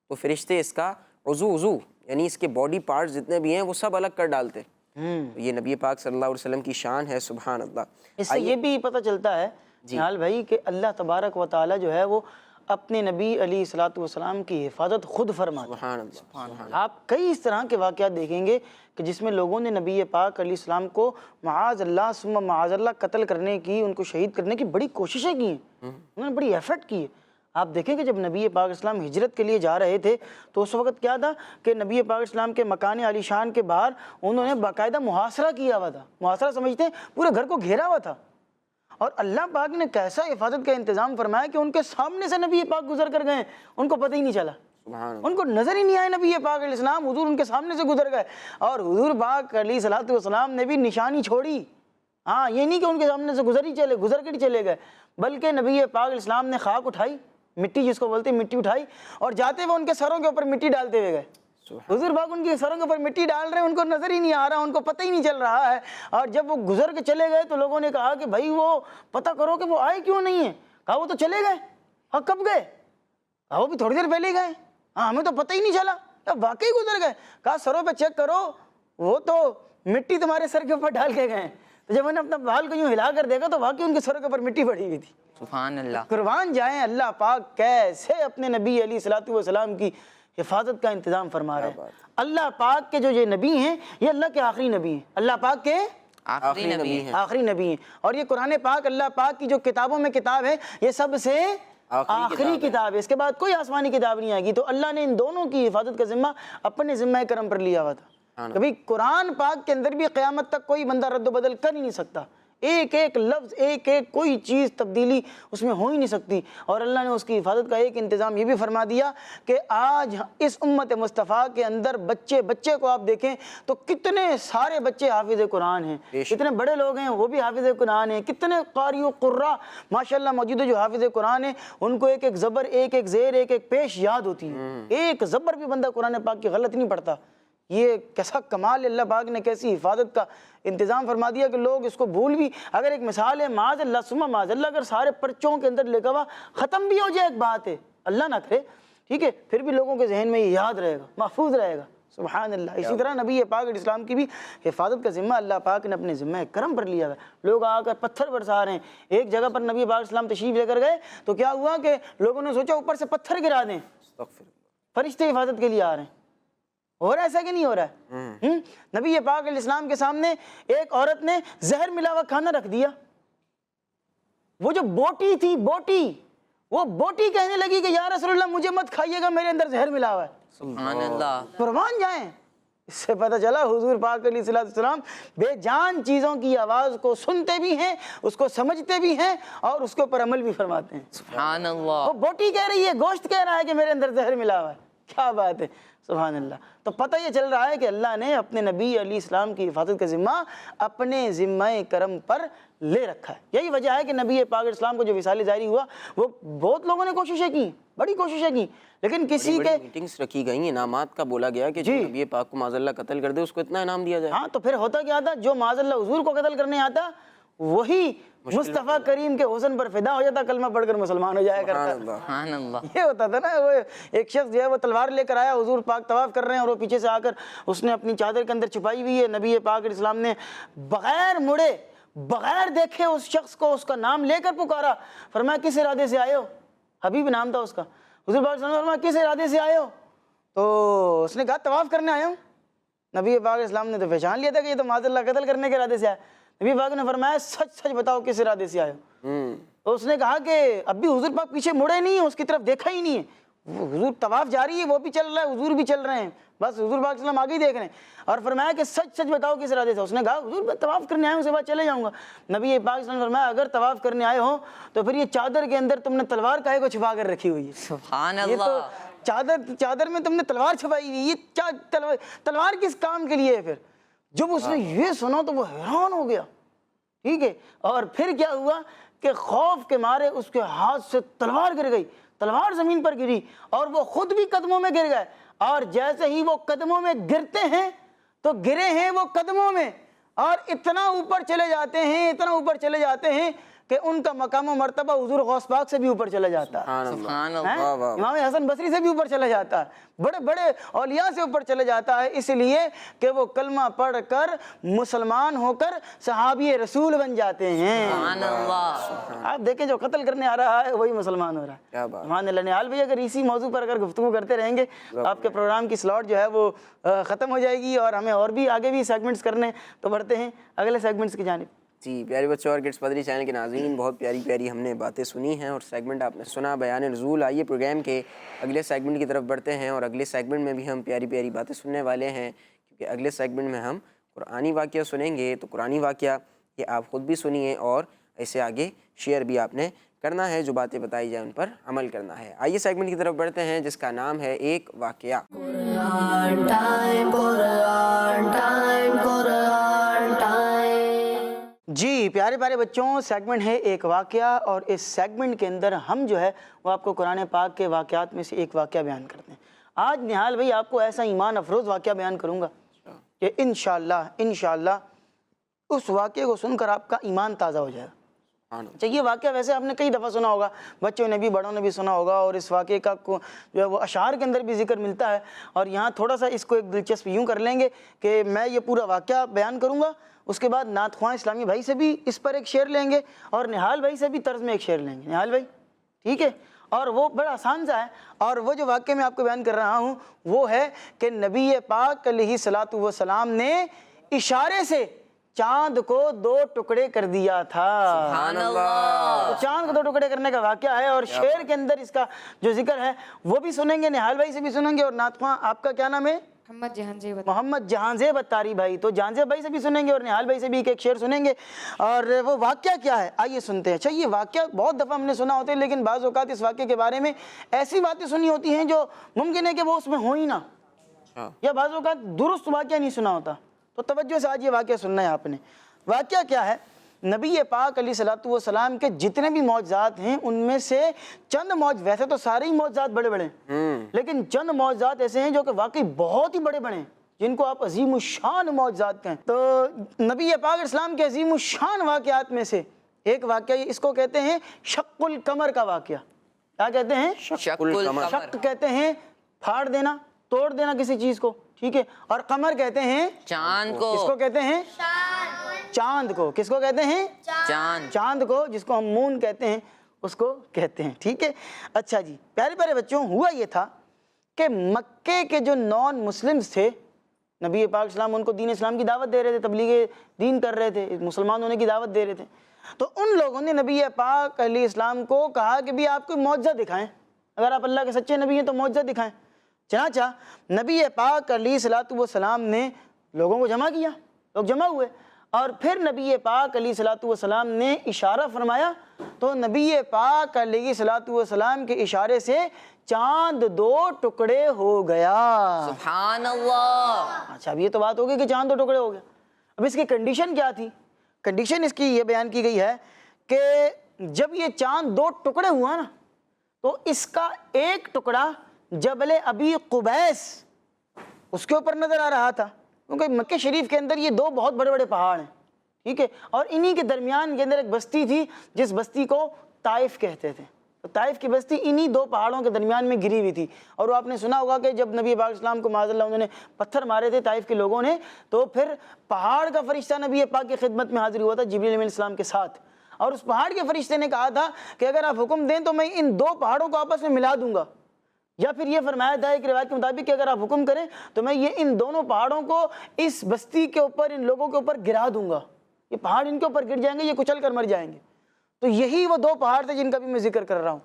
تو فرشتے اس کا عضو یعنی اس کے باڈی پارٹس جتنے بھی ہیں وہ سب الگ کر ڈالتے. یہ نبی پاک صلی اللہ علیہ وسلم کی شان ہے. سبحان اللہ. اس سے یہ بھی پتہ چلتا ہے نہال بھائی کہ اللہ تبارک و تعالی جو ہے وہ اپنے نبی علیہ الصلوۃ والسلام کی حفاظت خود فرماتا ہے. سبحان اللہ. آپ کئی اس طرح کے واقعات دیکھیں گے کہ جس میں لوگوں نے نبی پاک علیہ السلام کو معاذ اللہ ثم معاذ اللہ قتل کرنے کی، ان کو شہید کرنے کی بڑی کوششیں کی ہیں، انہوں نے بڑی ایفرٹ کی ہے. آپ دیکھیں کہ جب نبی پاک اسلام ہجرت کے لیے جا رہے تھے تو اس وقت کیا تھا کہ نبی پاک اسلام کے مکان عالی شان کے باہر انہوں نے باقاعدہ محاصرہ کیا ہوا تھا. محاصرہ سمجھتے ہیں پورے گھر کو گھیرا ہوا تھا، اور اللہ پاک نے کیسا حفاظت کا انتظام فرمایا کہ ان کے سامنے سے نبی پاک گزر کر گئے، ان کو پتہ ہی نہیں چلا، ان کو نظر ہی نہیں آئے نبی پاک علیہ السلام. حضور ان کے سامنے سے گزر گئے اور حضور پاک علیہ الصلوۃ والسلام نے بھی نشانی چھوڑی. ہاں، یہ نہیں کہ ان کے سامنے سے گزر کے چلے گئے، بلکہ نبی پاک علیہ السلام نے خاک اٹھائی مٹی جس کو بولتے ہیں مٹی اٹھائی اور جاتے ہوئے ان کے سروں کے اوپر مٹی ڈالتے ہوئے گئے. حضور پاک ان کے سروں کے اوپر مٹی ڈال رہے ہیں, ان کو نظر ہی نہیں آ رہا, ان کو پتہ ہی نہیں چل رہا ہے. اور جب وہ گزر کے چلے گئے تو لوگوں نے کہا کہ بھائی وہ پتہ کرو کہ وہ آئے کیوں نہیں ہیں. کہا وہ تو چلے گئے. ہاں کب گئے؟ کہا وہ بھی تھوڑی دیر پہلے گئے. ہاں ہمیں تو پتہ ہی نہیں چلا. کہا واقعی گزر گئے؟ کہا سروں پہ چیک کرو, وہ تو مٹی تمہارے سر کے اوپر ڈال کے گئے. تو جب میں نے اپنا بال کو یوں ہلا کر دیکھا تو واقعی ان کے سروں کے اوپر مٹی پڑی ہوئی تھی. سبحان اللہ. قربان جائیں اللہ پاک کیسے اپنے نبی علیہ الصلوۃ والسلام کی حفاظت کا انتظام فرما رہے ہیں. اللہ پاک کے جو یہ نبی ہیں یہ اللہ کے آخری نبی ہیں, اللہ پاک کے آخری نبی ہے. آخری نبی ہیں. اور یہ قرآن پاک اللہ پاک کی جو کتابوں میں کتاب ہے یہ سب سے آخری کتاب ہے. اس کے بعد کوئی آسمانی کتاب نہیں آئے گی. تو اللہ نے ان دونوں کی حفاظت کا ذمہ اپنے ذمہ کرم پر لیا ہوا تھا. کبھی قرآن پاک کے اندر بھی قیامت تک کوئی بندہ رد و بدل کر ہی نہیں سکتا. ایک ایک لفظ, ایک ایک کوئی چیز تبدیلی اس میں ہو ہی نہیں سکتی. اور اللہ نے اس کی حفاظت کا ایک انتظام یہ بھی فرما دیا کہ آج اس امت مصطفیٰ کے اندر بچے کو آپ دیکھیں تو کتنے سارے بچے حافظ قرآن ہیں, کتنے بڑے لوگ ہیں وہ بھی حافظ قرآن ہیں, کتنے قاری و قراء ماشاءاللہ موجود ہے جو حافظ قرآن ہیں. ان کو ایک ایک زبر, ایک ایک زیر, ایک ایک پیش یاد ہوتی ہے. ایک زبر بھی بندہ قرآن پاک کی غلط نہیں پڑھتا. یہ کیسا کمال اللہ پاک نے کیسی حفاظت کا انتظام فرما دیا کہ لوگ اس کو بھول بھی. اگر ایک مثال ہے معاذ اللہ ثم معاذ اللہ, اگر سارے پرچوں کے اندر لکھا ہوا ختم بھی ہو جائے ایک بات ہے, اللہ نہ کرے, ٹھیک ہے, پھر بھی لوگوں کے ذہن میں یہ یاد رہے گا, محفوظ رہے گا. سبحان اللہ. اسی طرح نبی پاک علیہ السلام کی بھی حفاظت کا ذمہ اللہ پاک نے اپنے ذمہ کرم پر لیا ہے. لوگ آ کر پتھر برسا رہے ہیں. ایک جگہ پر نبی پاک علیہ السلام تشریف لے کر گئے تو کیا ہوا کہ لوگوں نے سوچا اوپر سے پتھر گرا دیں, فرشتے حفاظت کے لیے آ رہے ہیں. ہو رہا ہے ایسا کہ نہیں ہو رہا ہے؟ نبی پاک علیہ السلام کے سامنے ایک عورت نے زہر ملا ہوا کھانا رکھ دیا. وہ جو بوٹی تھی, وہ بوٹی کہنے لگی کہ یا رسول اللہ مجھے مت کھائیے گا, میرے اندر زہر ملا ہوا ہے. سبحان اللہ. قربان جائیں. اس سے پتہ چلا حضور پاک علیہ السلام بے جان چیزوں کی آواز کو سنتے بھی ہیں, اس کو سمجھتے بھی ہیں اور اس کے اوپر عمل بھی فرماتے ہیں. سبحان اللہ. وہ بوٹی کہہ رہی ہے, گوشت کہہ رہا ہے کہ میرے اندر زہر ملا ہوا ہے. کیا بات ہے, سبحان اللہ. تو پتہ یہ چل رہا ہے کہ اللہ نے اپنے نبی علیہ السلام کی حفاظت کا ذمہ اپنے ذمہ کرم پر لے رکھا ہے. یہی وجہ ہے کہ نبی پاک علیہ السلام کو جو وصال ظاہری ہوا وہ بہت لوگوں نے کوششیں کی, بڑی کوششیں کی, لیکن کسی کے میٹنگز رکھی گئی, انعامات کا بولا گیا کہ جو نبی پاک کو معاذ اللہ قتل کر دے اس کو اتنا انعام دیا جائے. ہاں تو پھر ہوتا کیا تھا, جو معاذ اللہ حضور کو قتل کرنے آتا وہی مصطفیٰ کریم کے حسن پر فدا ہو جاتا, کلمہ پڑھ کر مسلمان ہو جایا کرتا. سبحان اللہ. یہ ہوتا تھا نا, وہ ایک شخص جو ہے وہ تلوار لے کر آیا, حضور پاک طواف کر رہے ہیں اور وہ پیچھے سے آ کر اس نے اپنی چادر کے اندر چھپائی ہوئی ہے. نبی پاک علیہ السلام نے بغیر مڑے, بغیر دیکھے اس شخص کو اس کا نام لے کر پکارا. فرمایا کس ارادے سے آئے ہو؟ حبیب نام تھا اس کا. حضور پاک صلی اللہ علیہ وسلم فرمایا کس ارادے سے آئے ہو؟ تو اس نے کہا طواف کرنے آیا ہوں. نبی پاک علیہ السلام نے تو پہچان لیا تھا کہ یہ تو معاذ اللہ قتل کرنے کے ارادے سے آیا. نبی پاک نے فرمایا سچ سچ بتاؤ کس ارادے سے آئے ہو؟ تو اس نے کہا کہ اب بھی حضور پاک پیچھے مڑے نہیں ہیں, اس کی طرف دیکھا ہی نہیں ہے. حضور طواف جاری ہے, وہ بھی چل رہا ہے, حضور بھی چل رہے ہیں, بس حضور پاک صلی اللہ علیہ وسلم آگے ہی دیکھ رہے ہیں. اور فرمایا کہ سچ سچ بتاؤ کس ارادے سے. اس نے کہا حضور میں طواف کرنے آیا ہوں, اس کے بعد چلے جاؤں گا. نبی پاک صلی اللہ علیہ وسلم نے فرمایا اگر طواف کرنے آئے ہو تو پھر یہ چادر کے اندر تم نے تلوار کاہے کو چھپا کر رکھی ہوئی ہے؟ سبحان یہ تو اللہ. چادر میں تم نے تلوار چھپائی ہوئی, یہ تلوار کس کام کے لیے ہے؟ پھر جب اس نے یہ سنا تو وہ حیران ہو گیا, ٹھیک ہے. اور پھر کیا ہوا کہ خوف کے مارے اس کے ہاتھ سے تلوار گر گئی, تلوار زمین پر گری اور وہ خود بھی قدموں میں گر گئے. اور جیسے ہی وہ قدموں میں گرتے ہیں تو گرے ہیں وہ قدموں میں اور اتنا اوپر چلے جاتے ہیں, اتنا اوپر چلے جاتے ہیں کہ ان کا مقام و مرتبہ حضور غوث پاک سے بھی اوپر چلا جاتا ہے. سبحان اللہ. امام حسن بصری سے بھی اوپر چلا جاتا ہے, بڑے بڑے اولیاء سے اوپر چلے جاتا ہے, اس لیے کہ وہ کلمہ پڑھ کر مسلمان ہو کر صحابی رسول بن جاتے ہیں. سبحان اللہ. آپ دیکھیں جو قتل کرنے آ رہا ہے وہی مسلمان ہو رہا ہے. سبحان اللہ. نہال بھائی اگر اسی موضوع پر اگر گفتگو کرتے رہیں گے آپ کے پروگرام کی سلاٹ جو ہے وہ ختم ہو جائے گی اور ہمیں اور بھی آگے بھی سیگمنٹس کرنے. تو بڑھتے ہیں اگلے سیگمنٹس کی جانب. جی پیارے بچوں اور کڈس مدری چینل کے ناظرین, بہت پیاری پیاری ہم نے باتیں سنی ہیں اور سیگمنٹ آپ نے سنا بیان نزول. آئیے پروگرام کے اگلے سیگمنٹ کی طرف بڑھتے ہیں اور اگلے سیگمنٹ میں بھی ہم پیاری پیاری باتیں سننے والے ہیں, کیونکہ اگلے سیگمنٹ میں ہم قرآنی واقعہ سنیں گے. تو قرآنی واقعہ یہ آپ خود بھی سنیے اور ایسے آگے شیئر بھی آپ نے کرنا ہے, جو باتیں بتائی جائیں ان پر عمل کرنا ہے. آئیے سیگمنٹ کی طرف بڑھتے ہیں جس کا نام ہے ایک واقعہ. Quran time, Quran time, Quran time. جی پیارے پیارے بچوں، سیگمنٹ ہے ایک واقعہ، اور اس سیگمنٹ کے اندر ہم جو ہے وہ آپ کو قرآن پاک کے واقعات میں سے ایک واقعہ بیان کرتے ہیں۔ آج نہال بھائی آپ کو ایسا ایمان افروز واقعہ بیان کروں گا کہ انشاءاللہ اس واقعے کو سن کر آپ کا ایمان تازہ ہو جائے گا۔ اچھا، یہ واقعہ ویسے آپ نے کئی دفعہ سنا ہوگا، بچوں نے بھی بڑوں نے بھی سنا ہوگا، اور اس واقعے کا جو ہے وہ اشعار کے اندر بھی ذکر ملتا ہے، اور یہاں تھوڑا سا اس کو ایک دلچسپ یوں کر لیں گے کہ میں یہ پورا واقعہ بیان کروں گا، اس کے بعد نعت خواں اسلامی بھائی سے بھی اس پر ایک شعر لیں گے، اور نہال بھائی سے بھی طرز میں ایک شعر لیں گے۔ نہال بھائی ٹھیک ہے؟ اور وہ بڑا آسان سا ہے، اور وہ جو واقعہ میں آپ کو بیان کر رہا ہوں وہ ہے کہ نبی پاک علیہ الصلوۃ والسلام نے اشارے سے چاند کو 2 ٹکڑے کر دیا تھا۔ سبحان اللہ۔ تو چاند کو 2 ٹکڑے کرنے کا واقعہ ہے، اور شعر کے اندر اس کا جو ذکر ہے وہ بھی سنیں گے، نہال بھائی سے بھی سنیں گے، اور نعت خواں آپ کا کیا نام ہے؟ محمد جہاں زیب اتاری بھائی، تو جہاں زیب بھائی سے بھی سنیں گے، اور نہال بھائی سے بھی ایک شعر سنیں گے۔ اور وہ واقعہ کیا ہے آئیے سنتے ہیں۔ اچھا، یہ واقعہ بہت دفعہ ہم نے سنا ہوتا ہے، لیکن بعض اوقات اس واقعے کے بارے میں ایسی باتیں سنی ہوتی ہیں جو ممکن ہے کہ وہ اس میں ہو ہی نہ، یا بعض اوقات درست واقعہ نہیں سنا ہوتا۔ تو توجہ سے آج یہ واقعہ سننا ہے آپ نے۔ واقعہ کیا ہے؟ نبی پاک علیہ الصلوۃ والسلام کے جتنے بھی معجزات ہیں ان میں سے چند ویسے تو سارے ہی معجزات بڑے بڑے ہیں، لیکن چند معجزات ایسے ہیں جو کہ واقعی بہت ہی بڑے بڑے ہیں، جن کو آپ عظیم الشان معجزات کہیں۔ تو نبی پاک علیہ السلام کے عظیم الشان واقعات میں سے ایک واقعہ، اس کو کہتے ہیں شق القمر کا واقعہ۔ کیا کہتے ہیں؟ شق القمر۔ شق کہتے ہیں پھاڑ دینا، توڑ دینا کسی چیز کو، ٹھیک ہے، اور قمر کہتے ہیں چاند کو۔ کس کو کہتے ہیں؟ چاند کو۔ کس کو کہتے ہیں؟ چاند کو، جس کو ہم مون کہتے ہیں اس کو کہتے ہیں، ٹھیک ہے۔ اچھا جی پیارے پیارے بچوں، ہوا یہ تھا کہ مکے کے جو نان مسلمز تھے، نبی پاک اسلام ان کو دین اسلام کی دعوت دے رہے تھے، تبلیغ دین کر رہے تھے، مسلمان ہونے کی دعوت دے رہے تھے، تو ان لوگوں نے نبی پاک علیہ السلام کو کہا کہ بھی آپ کوئی معجزہ دکھائیں، اگر آپ اللہ کے سچے نبی ہیں تو معجزہ دکھائیں۔ چنانچہ نبی پاک علیہ الصلوۃ والسلام نے لوگوں کو جمع کیا، لوگ جمع ہوئے، اور پھر نبی پاک علیہ الصلوۃ والسلام نے اشارہ فرمایا، تو نبی پاک علیہ الصلوۃ والسلام کے اشارے سے چاند 2 ٹکڑے ہو گیا۔ سبحان اللہ۔ اچھا، اب یہ تو بات ہوگی کہ چاند 2 ٹکڑے ہو گیا، اب اس کی کنڈیشن کیا تھی؟ کنڈیشن اس کی یہ بیان کی گئی ہے کہ جب یہ چاند 2 ٹکڑے ہوا نا، تو اس کا ایک ٹکڑا جبل ابی قبیس اس کے اوپر نظر آ رہا تھا، کیونکہ مکہ شریف کے اندر یہ 2 بہت بڑے بڑے پہاڑ ہیں، ٹھیک ہے، اور انہی کے درمیان کے اندر ایک بستی تھی جس بستی کو طائف کہتے تھے۔ تو طائف کی بستی انہی 2 پہاڑوں کے درمیان میں گری ہوئی تھی، اور وہ آپ نے سنا ہوگا کہ جب نبی پاک اسلام کو معاذ اللہ انہوں نے پتھر مارے تھے طائف کے لوگوں نے، تو پھر پہاڑ کا فرشتہ نبی پاک کی خدمت میں حاضر ہوا تھا جبریل علیہ السلام کے ساتھ، اور اس پہاڑ کے فرشتے نے کہا تھا کہ اگر آپ حکم دیں تو میں ان 2 پہاڑوں کو آپس میں ملا دوں گا، یا پھر یہ فرمایا تھا ایک روایت کے مطابق کہ اگر آپ حکم کریں تو میں یہ ان دونوں پہاڑوں کو اس بستی کے اوپر، ان لوگوں کے اوپر گرا دوں گا، یہ پہاڑ ان کے اوپر گر جائیں گے، یہ کچل کر مر جائیں گے۔ تو یہی وہ 2 پہاڑ تھے جن کا بھی میں ذکر کر رہا ہوں۔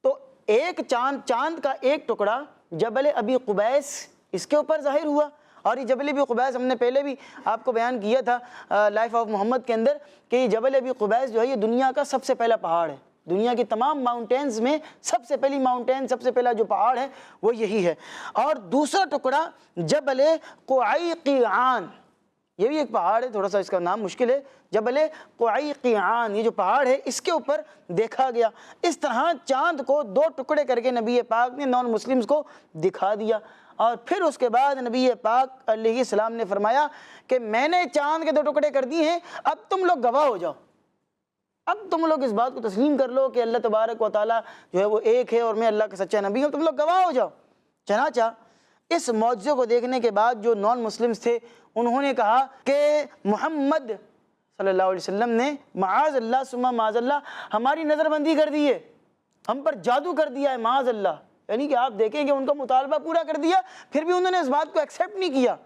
تو ایک چاند کا ایک ٹکڑا جبل ابی قبیس اس کے اوپر ظاہر ہوا، اور یہ جبل ابی قبیس ہم نے پہلے بھی آپ کو بیان کیا تھا لائف آف محمد کے اندر کہ یہ جبل ابی قبیس جو ہے یہ دنیا کا سب سے پہلا پہاڑ ہے، دنیا کی تمام ماؤنٹینز میں سب سے پہلی ماؤنٹین، سب سے پہلا جو پہاڑ ہے وہ یہی ہے۔ اور دوسرا ٹکڑا جبل قعیقیعان، یہ بھی ایک پہاڑ ہے، تھوڑا سا اس کا نام مشکل ہے، جبل قعیقیعان، یہ جو پہاڑ ہے اس کے اوپر دیکھا گیا۔ اس طرح چاند کو 2 ٹکڑے کر کے نبی پاک نے نان مسلمز کو دکھا دیا، اور پھر اس کے بعد نبی پاک علیہ السلام نے فرمایا کہ میں نے چاند کے 2 ٹکڑے کر دیے ہیں، اب تم لوگ گواہ ہو جاؤ، اب تم لوگ اس بات کو تسلیم کر لو کہ اللہ تبارک و تعالیٰ جو ہے وہ ایک ہے اور میں اللہ کا سچا نبی ہوں، تم لوگ گواہ ہو جاؤ۔ چنانچہ اس معجزے کو دیکھنے کے بعد جو نان مسلمز تھے انہوں نے کہا کہ محمد صلی اللہ علیہ وسلم نے معاذ اللہ ثم معاذ اللہ ہماری نظر بندی کر دی ہے، ہم پر جادو کر دیا ہے، معاذ اللہ، یعنی کہ آپ دیکھیں کہ ان کا مطالبہ پورا کر دیا، پھر بھی انہوں نے اس بات کو ایکسیپٹ نہیں کیا،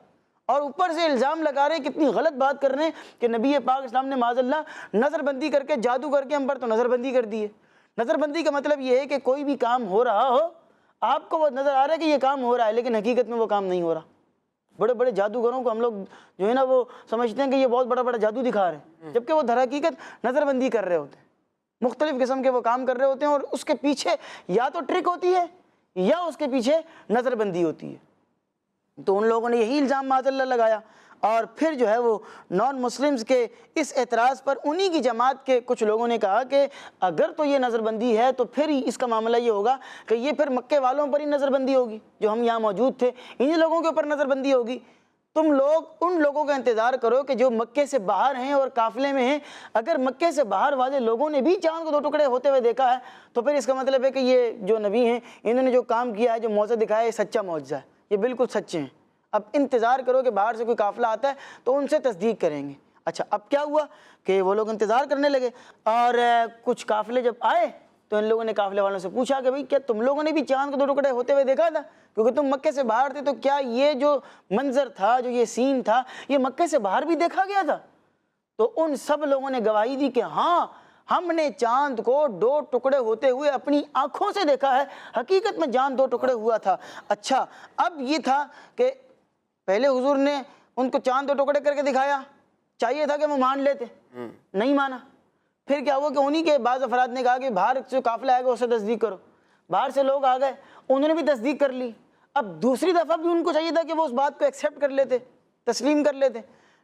اور اوپر سے الزام لگا رہے ہیں، کتنی غلط بات کر رہے ہیں کہ نبی پاک اسلام نے معاذ اللہ نظر بندی کر کے، جادو کر کے ہم پر تو نظر بندی کر دی ہے۔ نظر بندی کا مطلب یہ ہے کہ کوئی بھی کام ہو رہا ہو، آپ کو وہ نظر آ رہا ہے کہ یہ کام ہو رہا ہے، لیکن حقیقت میں وہ کام نہیں ہو رہا۔ بڑے بڑے جادوگروں کو ہم لوگ جو ہے نا وہ سمجھتے ہیں کہ یہ بہت بڑا بڑا جادو دکھا رہے ہیں، جبکہ وہ در حقیقت نظر بندی کر رہے ہوتے ہیں، مختلف قسم کے وہ کام کر رہے ہوتے ہیں، اور اس کے پیچھے یا تو ٹرک ہوتی ہے یا اس کے پیچھے نظر بندی ہوتی ہے۔ تو ان لوگوں نے یہی الزام معاذ اللہ لگایا، اور پھر جو ہے وہ نان مسلمز کے اس اعتراض پر انہی کی جماعت کے کچھ لوگوں نے کہا کہ اگر تو یہ نظر بندی ہے تو پھر اس کا معاملہ یہ ہوگا کہ یہ پھر مکے والوں پر ہی نظر بندی ہوگی، جو ہم یہاں موجود تھے انہی لوگوں کے اوپر نظر بندی ہوگی۔ تم لوگ ان لوگوں کا انتظار کرو کہ جو مکے سے باہر ہیں اور قافلے میں ہیں، اگر مکے سے باہر والے لوگوں نے بھی چاند کو 2 ٹکڑے ہوتے ہوئے دیکھا ہے تو پھر اس کا مطلب ہے کہ یہ جو نبی ہیں انہوں نے جو کام کیا ہے، جو معجزہ دکھایا ہے، یہ سچا معجزہ ہے، یہ بالکل سچے ہیں۔ اب انتظار کرو کہ باہر سے کوئی قافلہ آتا ہے تو ان سے تصدیق کریں گے۔ اچھا اب کیا ہوا کہ وہ لوگ انتظار کرنے لگے، اور کچھ قافلے جب آئے تو ان لوگوں نے قافلے والوں سے پوچھا کہ بھئی کیا تم لوگوں نے بھی چاند کو 2 ٹکڑے ہوتے ہوئے دیکھا تھا؟ کیونکہ تم مکے سے باہر تھے، تو کیا یہ جو منظر تھا، جو یہ سین تھا، یہ مکے سے باہر بھی دیکھا گیا تھا؟ تو ان سب لوگوں نے گواہی دی کہ ہاں ہم نے چاند کو 2 ٹکڑے ہوتے ہوئے اپنی آنکھوں سے دیکھا ہے، حقیقت میں چاند 2 ٹکڑے ہوا تھا۔ اچھا اب یہ تھا کہ پہلے حضور نے ان کو چاند 2 ٹکڑے کر کے دکھایا، چاہیے تھا کہ وہ مان لیتے، نہیں مانا۔ پھر کیا ہوا کہ انہی کے بعض افراد نے کہا کہ باہر سے قافلہ آئے گا اس سے تصدیق کرو، باہر سے لوگ آ گئے، انہوں نے بھی تصدیق کر لی۔ اب دوسری دفعہ بھی ان کو چاہیے تھا کہ وہ اس بات کو ایکسیپٹ کر لیتے، تسلیم کر لیتے،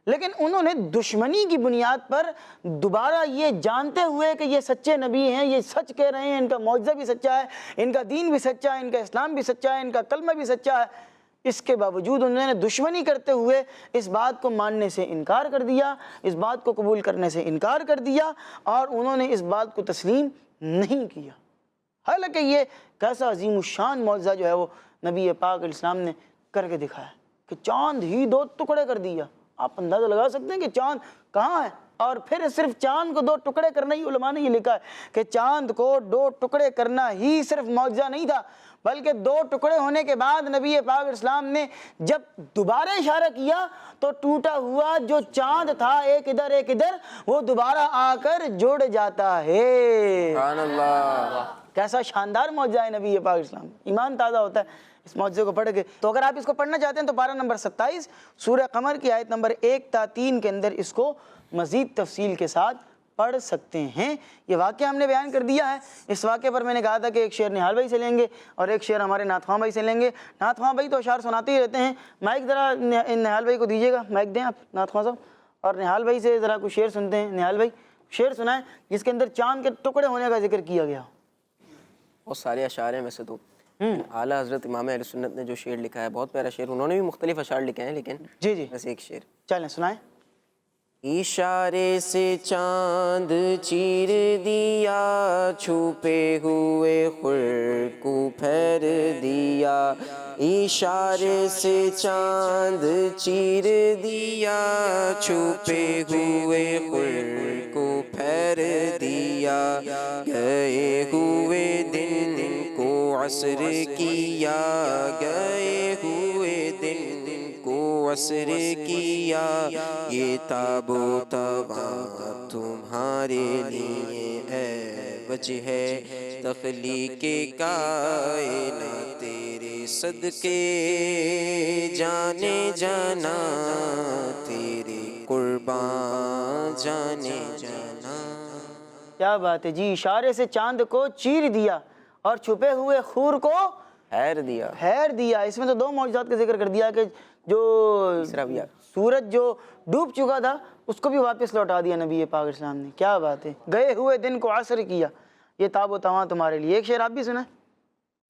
لیکن انہوں نے دشمنی کی بنیاد پر دوبارہ یہ جانتے ہوئے کہ یہ سچے نبی ہیں، یہ سچ کہہ رہے ہیں، ان کا معجزہ بھی سچا ہے، ان کا دین بھی سچا ہے، ان کا اسلام بھی سچا ہے، ان کا کلمہ بھی سچا ہے، اس کے باوجود انہوں نے دشمنی کرتے ہوئے اس بات کو ماننے سے انکار کر دیا، اس بات کو قبول کرنے سے انکار کر دیا، اور انہوں نے اس بات کو تسلیم نہیں کیا۔ حالانکہ یہ کیسا عظیم الشان معجزہ جو ہے وہ نبی پاک علیہ السلام نے کر کے دکھایا کہ چاند ہی 2 ٹکڑے کر دیا۔ آپ اندازہ لگا سکتے ہیں کہ چاند کہاں ہے، اور پھر صرف چاند کو 2 ٹکڑے کرنا ہی، علماء نے یہ لکھا ہے کہ چاند کو 2 ٹکڑے کرنا ہی صرف معجزہ نہیں تھا، بلکہ 2 ٹکڑے ہونے کے بعد نبی پاک علیہ السلام نے جب دوبارہ اشارہ کیا تو ٹوٹا ہوا جو چاند تھا ایک ادھر ایک ادھر، وہ دوبارہ آ کر جڑ جاتا ہے۔ سبحان اللہ۔ کیسا شاندار معجزہ ہے نبی پاک علیہ السلام، ایمان تازہ ہوتا ہے اس معجزے کو پڑھ کے۔ تو اگر آپ اس کو پڑھنا چاہتے ہیں تو پارہ نمبر 27 سورہ قمر کی آیت نمبر 1 تا 3 کے اندر اس کو مزید تفصیل کے ساتھ پڑھ سکتے ہیں۔ یہ واقعہ ہم نے بیان کر دیا ہے۔ اس واقعے پر میں نے کہا تھا کہ ایک شعر نہال بھائی سے لیں گے اور ایک شعر ہمارے نعت خواں بھائی سے لیں گے۔ نعت خواں بھائی تو اشعار سناتے ہی رہتے ہیں، مائک ذرا نہال بھائی کو دیجیے گا، مائک دیں آپ نعت خواں صاحب، اور نہال بھائی سے ذرا کچھ شعر سنتے ہیں۔ نہال بھائی شعر سنائیں جس کے اندر چاند کے ٹکڑے ہونے کا ذکر کیا گیا۔ بہت سارے اشعار ہیں ویسے تو، اعلیٰ حضرت امام اہل سنت نے جو شعر لکھا ہے بہت پیارا شعر، انہوں نے بھی مختلف اشعار لکھے ہیں، لیکن جی ویسے ایک شعر چلیں سنائیں۔ اشارے سے چاند چیر دیا، چھپے ہوئے خور کو پھیر دیا، اشارے سے چاند چیر دیا، چھپے ہوئے خور کو پھیر دیا، گئے ہوئے دن کو عصر کیا، گئے ہوئے دن کو عصر کیا، یہ تابوت تمہارے لیے ہے وجہ ہے تخلیق کائنات، تیرے صدقے جانے جانا، تیرے قربان جانے جانا۔ کیا بات ہے جی، اشارے سے چاند کو چیر دیا اور چھپے ہوئے خور کو پھیر دیا۔ اس میں تو 2 معجزات کا ذکر کر دیا کہ جو سورج جو ڈوب چکا تھا اس کو بھی واپس لوٹا دیا نبی پاک علیہ السلام نے۔ کیا بات ہے، گئے ہوئے دن کو عصر کیا، یہ تاب و تواں تمہارے لیے۔ ایک شعر آپ بھی سنیں۔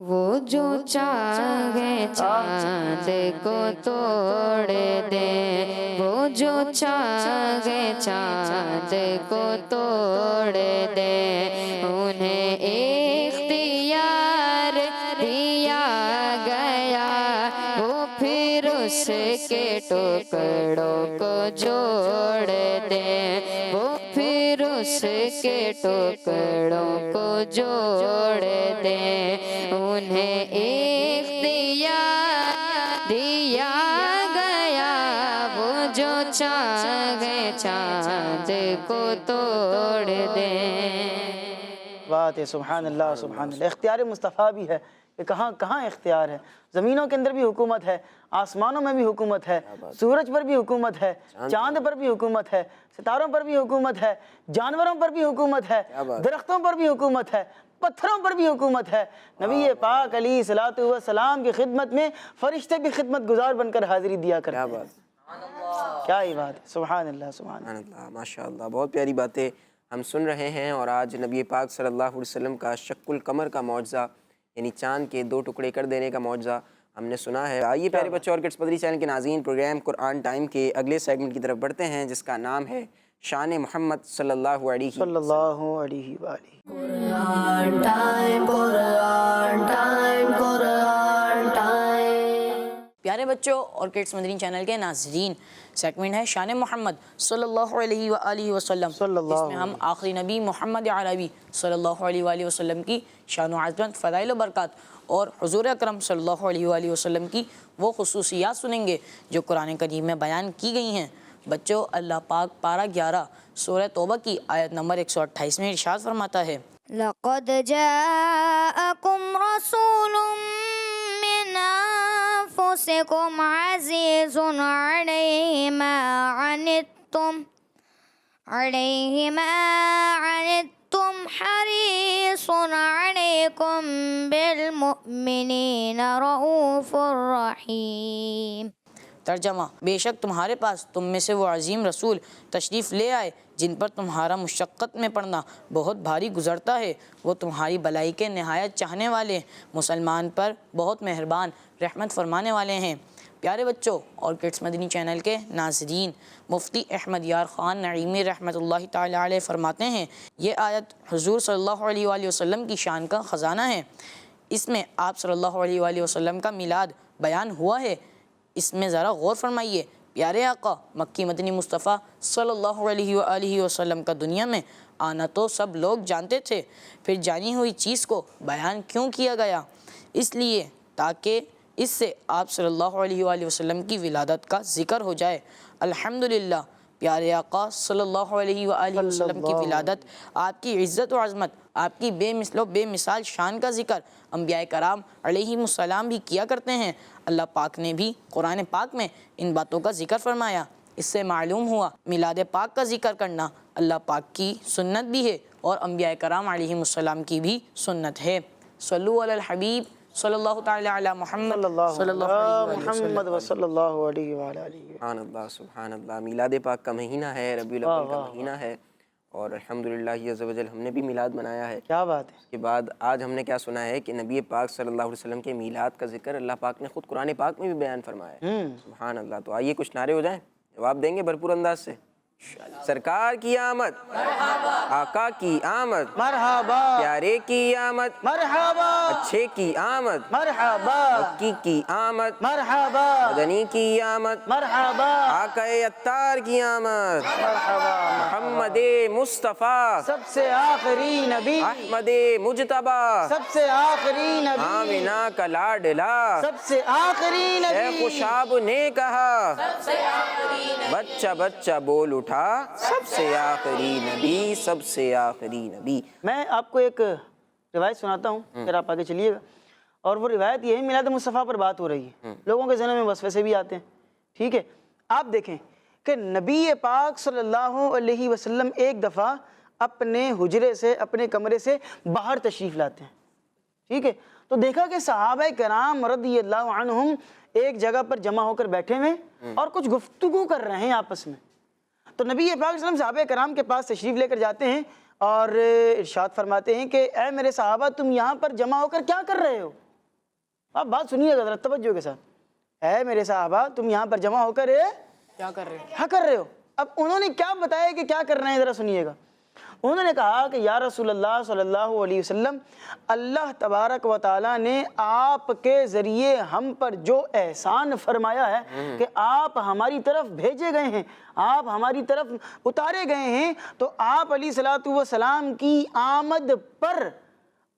وہ جو چاہے چاند کو توڑ دے، وہ جو چاہے چاند کو توڑ دے، انہیں اختیار دیا گیا، وہ پھر اس کے ٹکڑوں کو جوڑ دے، وہ پھر اس کے ٹکڑوں کو جوڑ دے، انہیں اختیار دیا گیا، وہ جو چاہے چاند کو توڑ دے۔ بات ہے، سبحان اللہ سبحان اللہ۔ اختیار مصطفیٰ بھی ہے کہ کہاں کہاں اختیار ہے، زمینوں کے اندر بھی حکومت ہے، آسمانوں میں بھی حکومت ہے، سورج پر بھی حکومت ہے، چاند پر بھی حکومت ہے، ستاروں پر بھی حکومت ہے، جانوروں پر بھی حکومت ہے، درختوں پر بھی حکومت ہے، پتھروں پر بھی حکومت ہے۔ نبی پاک علیہ الصلوۃ والسلام کی خدمت میں فرشتے بھی خدمت گزار بن کر حاضری دیا کرتے ہیں۔ کیا ہی بات ہے، سبحان اللہ سبحان اللہ۔ سبحان اللہ، ماشاء اللہ، بہت پیاری باتیں ہم سن رہے ہیں۔ اور آج نبی پاک صلی اللہ علیہ وسلم کا شق القمر کا معجزہ، یعنی چاند کے 2 ٹکڑے کر دینے کا معجزہ ہم نے سنا ہے۔ آئیے پیارے بچوں اور کڈس مدری چینل کے ناظرین، پروگرام قرآن ٹائم کے اگلے سیگمنٹ کی طرف بڑھتے ہیں، جس کا نام ہے شان محمد صلی اللہ علیہ صلی اللہ علیہ وآلہ۔ Quran time, Quran time, Quran time. پیارے بچوں اور کڈس مدرین چینل کے ناظرین، سیگمنٹ ہے شان محمد صلی اللہ علیہ وآلہ وسلم، جس میں ہم آخری نبی محمد عربی صلی اللہ علیہ وآلہ وسلم کی شان و عظمت، فضائل و برکات اور حضور اکرم صلی اللہ علیہ وآلہ وسلم کی وہ خصوصیات سنیں گے جو قرآن کریم میں بیان کی گئی ہیں۔ بچوں، اللہ پاک پارہ 11 سورہ توبہ کی آیت نمبر 128 میں ارشاد فرماتا ہے، لقد جاءكم رسول من أنفسكم عزيز عليه ما عنتم حريص عليكم بالمؤمنين رؤوف رحيم۔ ترجمہ، بے شک تمہارے پاس تم میں سے وہ عظیم رسول تشریف لے آئے جن پر تمہارا مشقت میں پڑنا بہت بھاری گزرتا ہے، وہ تمہاری بلائی کے نہایت چاہنے والے، مسلمان پر بہت مہربان، رحمت فرمانے والے ہیں۔ پیارے بچوں اور کڈس مدنی چینل کے ناظرین، مفتی احمد یار خان نعیمی رحمۃ اللہ تعالی علیہ فرماتے ہیں، یہ آیت حضور صلی اللہ علیہ وآلہ وسلم کی شان کا خزانہ ہے۔ اس میں آپ صلی اللہ علیہ وآلہ وسلم کا میلاد بیان ہوا ہے۔ اس میں ذرا غور فرمائیے، پیارے آقا مکی مدنی مصطفیٰ صلی اللہ علیہ وآلہ وسلم کا دنیا میں آنا تو سب لوگ جانتے تھے، پھر جانی ہوئی چیز کو بیان کیوں کیا گیا؟ اس لیے تاکہ اس سے آپ صلی اللہ علیہ وآلہ وسلم کی ولادت کا ذکر ہو جائے۔ الحمدللہ، پیارے آقا صلی اللہ علیہ وآلہ وسلم کی ولادت، آپ کی عزت و عظمت، آپ کی بے مثل و بے مثال شان کا ذکر انبیاء کرام علیہم السلام بھی کیا کرتے ہیں۔ اللہ پاک نے بھی قرآن پاک میں ان باتوں کا ذکر فرمایا۔ اس سے معلوم ہوا میلاد پاک کا ذکر کرنا اللہ پاک کی سنت بھی ہے اور انبیاء کرام علیہم السلام کی بھی سنت ہے۔ صلو علی الحبیب صلی اللہ تعالی علی محمد صلی اللہ علیہ محمد و صلی اللہ علیہ وآلہ۔ سبحان اللہ، سبحان اللہ۔ میلاد پاک کا مہینہ ہے، ربیع الاول کا مہینہ ہے، اور الحمدللہ عز و جل ہم نے بھی میلاد منایا ہے۔ کیا بات ہے۔ اس کے بعد آج ہم نے کیا سنا ہے کہ نبی پاک صلی اللہ علیہ وسلم کے میلاد کا ذکر اللہ پاک نے خود قرآن پاک میں بھی بیان فرمایا ہے۔ سبحان اللہ۔ تو آئیے کچھ نعرے ہو جائیں، جواب دیں گے بھرپور انداز سے۔ سرکار کی آمد، آقا کی آمد، مرحبا، پیارے کی آمد، مرحبا، اچھے کی آمد، مرحبا، مکی کی آمد، مرحبا، مدنی کی آمد، مرحبا، آقا اتار کی آمد، مرحبا، محمد مصطفیٰ، سب سے آخری نبی، احمد مجتبیٰ، سب سے آخری نبی، آمینہ کا لاڈلا، سب سے آخری شیخ نبی، شاب نے کہا، بچہ بچہ بول اٹھا، سب سے آخری نبی، سب سے آخری نبی۔ میں آپ کو ایک روایت سناتا ہوں، پھر آپ آگے چلیے گا، اور وہ روایت یہ ہے، میلاد مصطفیٰ پر بات ہو رہی ہے، لوگوں کے ذہنوں میں وسوسے بھی آتے ہیں، ٹھیک ہے۔ آپ دیکھیں کہ نبی پاک صلی اللہ علیہ وسلم ایک دفعہ اپنے حجرے سے، اپنے کمرے سے باہر تشریف لاتے ہیں، ٹھیک ہے۔ تو دیکھا کہ صحابہ کرام رضی اللہ عنہم ایک جگہ پر جمع ہو کر بیٹھے ہوئے اور کچھ گفتگو کر رہے ہیں آپس میں۔ تو نبی پاک صلی اللہ علیہ وسلم صحابہ کرام کے پاس تشریف لے کر جاتے ہیں اور ارشاد فرماتے ہیں کہ اے میرے صحابہ، تم یہاں پر جمع ہو کر کیا کر رہے ہو؟ آپ بات سنیے گا ذرا توجہ کے ساتھ۔ اے میرے صحابہ، تم یہاں پر جمع ہو کر کیا کر رہے ہیں؟ کیا کر رہے ہو؟ اب انہوں نے کیا بتایا کہ کیا کر رہے ہیں، ذرا سنیے گا۔ انہوں نے کہا کہ یا رسول اللہ صلی اللہ علیہ وسلم، اللہ تبارک و تعالیٰ نے آپ کے ذریعے ہم پر جو احسان فرمایا ہے کہ آپ ہماری طرف بھیجے گئے ہیں، آپ ہماری طرف اتارے گئے ہیں، تو آپ علیہ الصلوۃ والسلام کی آمد پر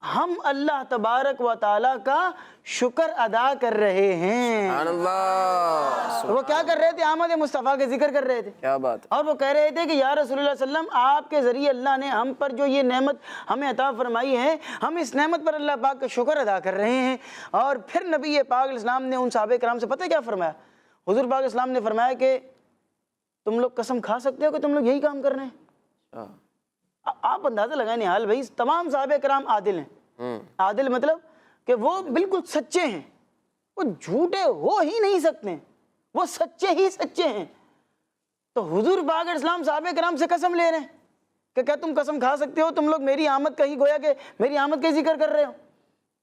ہم اللہ تبارک و تعالیٰ کا شکر ادا کر رہے ہیں۔ سبحان اللہ، وہ کیا کر رہے تھے؟ آمد مصطفیٰ کے ذکر کر رہے تھے، کیا بات ہے۔ اور وہ کہہ رہے تھے کہ یا رسول اللہ صلی اللہ علیہ وسلم، آپ کے ذریعے اللہ نے ہم پر جو یہ نعمت ہمیں عطا فرمائی ہے، ہم اس نعمت پر اللہ پاک کا شکر ادا کر رہے ہیں۔ اور پھر نبی پاک علیہ السلام نے ان صحابہ کرام سے پتہ کیا فرمایا؟ حضور پاک علیہ السلام نے فرمایا کہ تم لوگ قسم کھا سکتے ہو کہ تم لوگ یہی کام کر رہے ہیں؟ آپ اندازہ لگائیں نحال بھائی، تمام صحابہ کرام عادل ہیں۔ عادل مطلب کہ وہ بالکل سچے ہیں، وہ جھوٹے ہو ہی نہیں سکتے، وہ سچے ہی سچے ہیں۔ تو حضور پاک علیہ السلام صحابہ کرام سے قسم لے رہے ہیں کہ کیا تم قسم کھا سکتے ہو؟ تم لوگ میری آمد کا ہی گویا کہ میری آمد کا ہی ذکر کر رہے ہو۔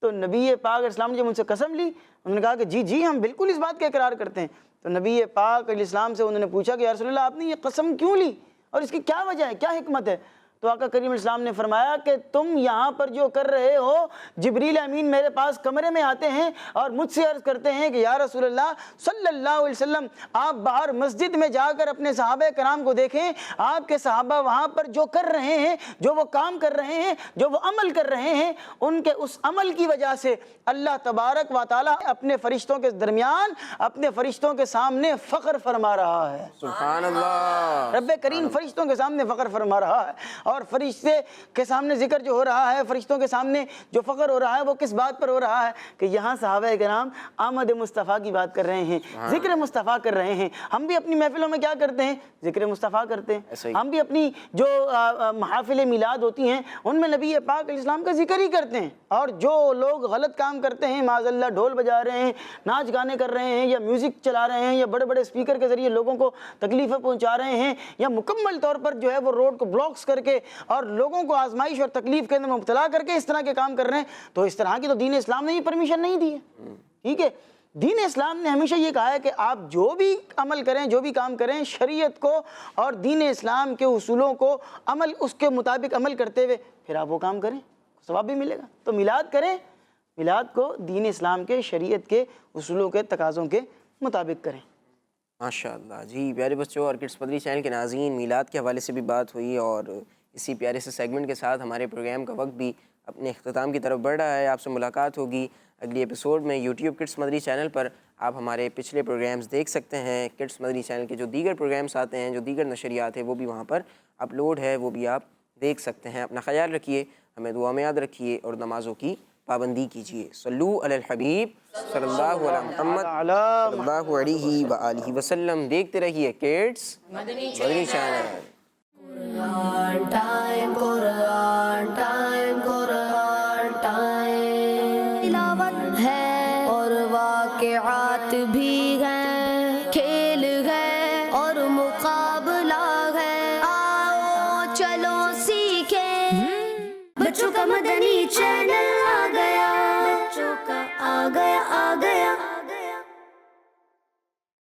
تو نبی پاک علیہ السلام نے جب ان سے قسم لی، انہوں نے کہا کہ جی ہم بالکل اس بات کا اقرار کرتے ہیں۔ تو نبی پاک علیہ السلام سے انہوں نے پوچھا کہ یا رسول اللہ آپ نے یہ قسم کیوں لی اور اس کی کیا وجہ ہے، کیا حکمت ہے؟ تو آقا کریم علیہ السلام نے فرمایا کہ تم یہاں پر جو کر رہے ہو، جبریل امین میرے پاس کمرے میں آتے ہیں اور مجھ سے عرض کرتے ہیں کہ یا رسول اللہ صلی اللہ علیہ وسلم آپ باہر مسجد میں جا کر اپنے صحابہ کرام کو دیکھیں، آپ کے صحابہ وہاں پر جو کر رہے ہیں، جو وہ کام کر رہے ہیں، جو وہ عمل کر رہے ہیں، ان کے اس عمل کی وجہ سے اللہ تبارک و تعالیٰ اپنے فرشتوں کے درمیان اپنے فرشتوں کے سامنے فخر فرما رہا ہے۔ سبحان اللہ۔ رب کریم فرشتوں کے سامنے فخر فرما رہا ہے، اور فرشتے کے سامنے ذکر جو ہو رہا ہے، فرشتوں کے سامنے جو فخر ہو رہا ہے، وہ کس بات پر ہو رہا ہے کہ یہاں صحابہ کرام آمد مصطفیٰ کی بات کر رہے ہیں، ذکر مصطفیٰ کر رہے ہیں۔ ہم بھی اپنی محفلوں میں کیا کرتے ہیں؟ ذکر مصطفیٰ کرتے ہیں۔ ہم بھی اپنی جو محافل میلاد ہوتی ہیں ان میں نبی پاک علیہ السلام کا ذکر ہی کرتے ہیں، اور جو لوگ غلط کام کرتے ہیں، معاذ اللہ ڈھول بجا رہے ہیں، ناچ گانے کر رہے ہیں، یا میوزک چلا رہے ہیں، یا بڑے بڑے اسپیکر کے ذریعے لوگوں کو تکلیفیں پہنچا رہے ہیں، یا مکمل طور پر جو ہے وہ روڈ کو بلاکس کر کے اور لوگوں کو آزمائش اور تکلیف کے اندر مبتلا کر کے اس طرح کے کام کر رہے ہیں، تو اس طرح کی تو دین اسلام نے پرمیشن نہیں دی ہے۔ ٹھیک ہے، دین اسلام نے ہمیشہ یہ کہا ہے کہ آپ جو بھی عمل کریں، جو بھی کام کریں، شریعت کو اور دین اسلام کے اصولوں کو عمل اس کے مطابق عمل کرتے ہوئے پھر آپ وہ کام کریں، ثواب بھی ملے گا۔ تو میلاد کریں، میلاد کو دین اسلام کے، شریعت کے اصولوں کے تقاضوں کے مطابق کریں۔ ماشاءاللہ جی، پیارے بچوں اور کڈس مدنی چینل کے ناظرین، میلاد کے حوالے سے بھی بات ہوئی، اور اسی پیارے سے سیگمنٹ کے ساتھ ہمارے پروگرام کا وقت بھی اپنے اختتام کی طرف بڑھ رہا ہے۔ آپ سے ملاقات ہوگی اگلی ایپیسوڈ میں۔ یوٹیوب کڈس مدنی چینل پر آپ ہمارے پچھلے پروگرامز دیکھ سکتے ہیں۔ کڈس مدنی چینل کے جو دیگر پروگرامز آتے ہیں، جو دیگر نشریات ہیں، وہ بھی وہاں پر اپلوڈ ہے، وہ بھی آپ دیکھ سکتے ہیں۔ اپنا خیال رکھیے، ہمیں دعا میں یاد رکھیے، اور نمازوں کی پابندی کیجیے۔ صلو علی الحبیب صلی اللہ علی محمد صلی اللہ علیہ وآلہ وسلم۔ دیکھتے رہیے کڈس مدنی چینل۔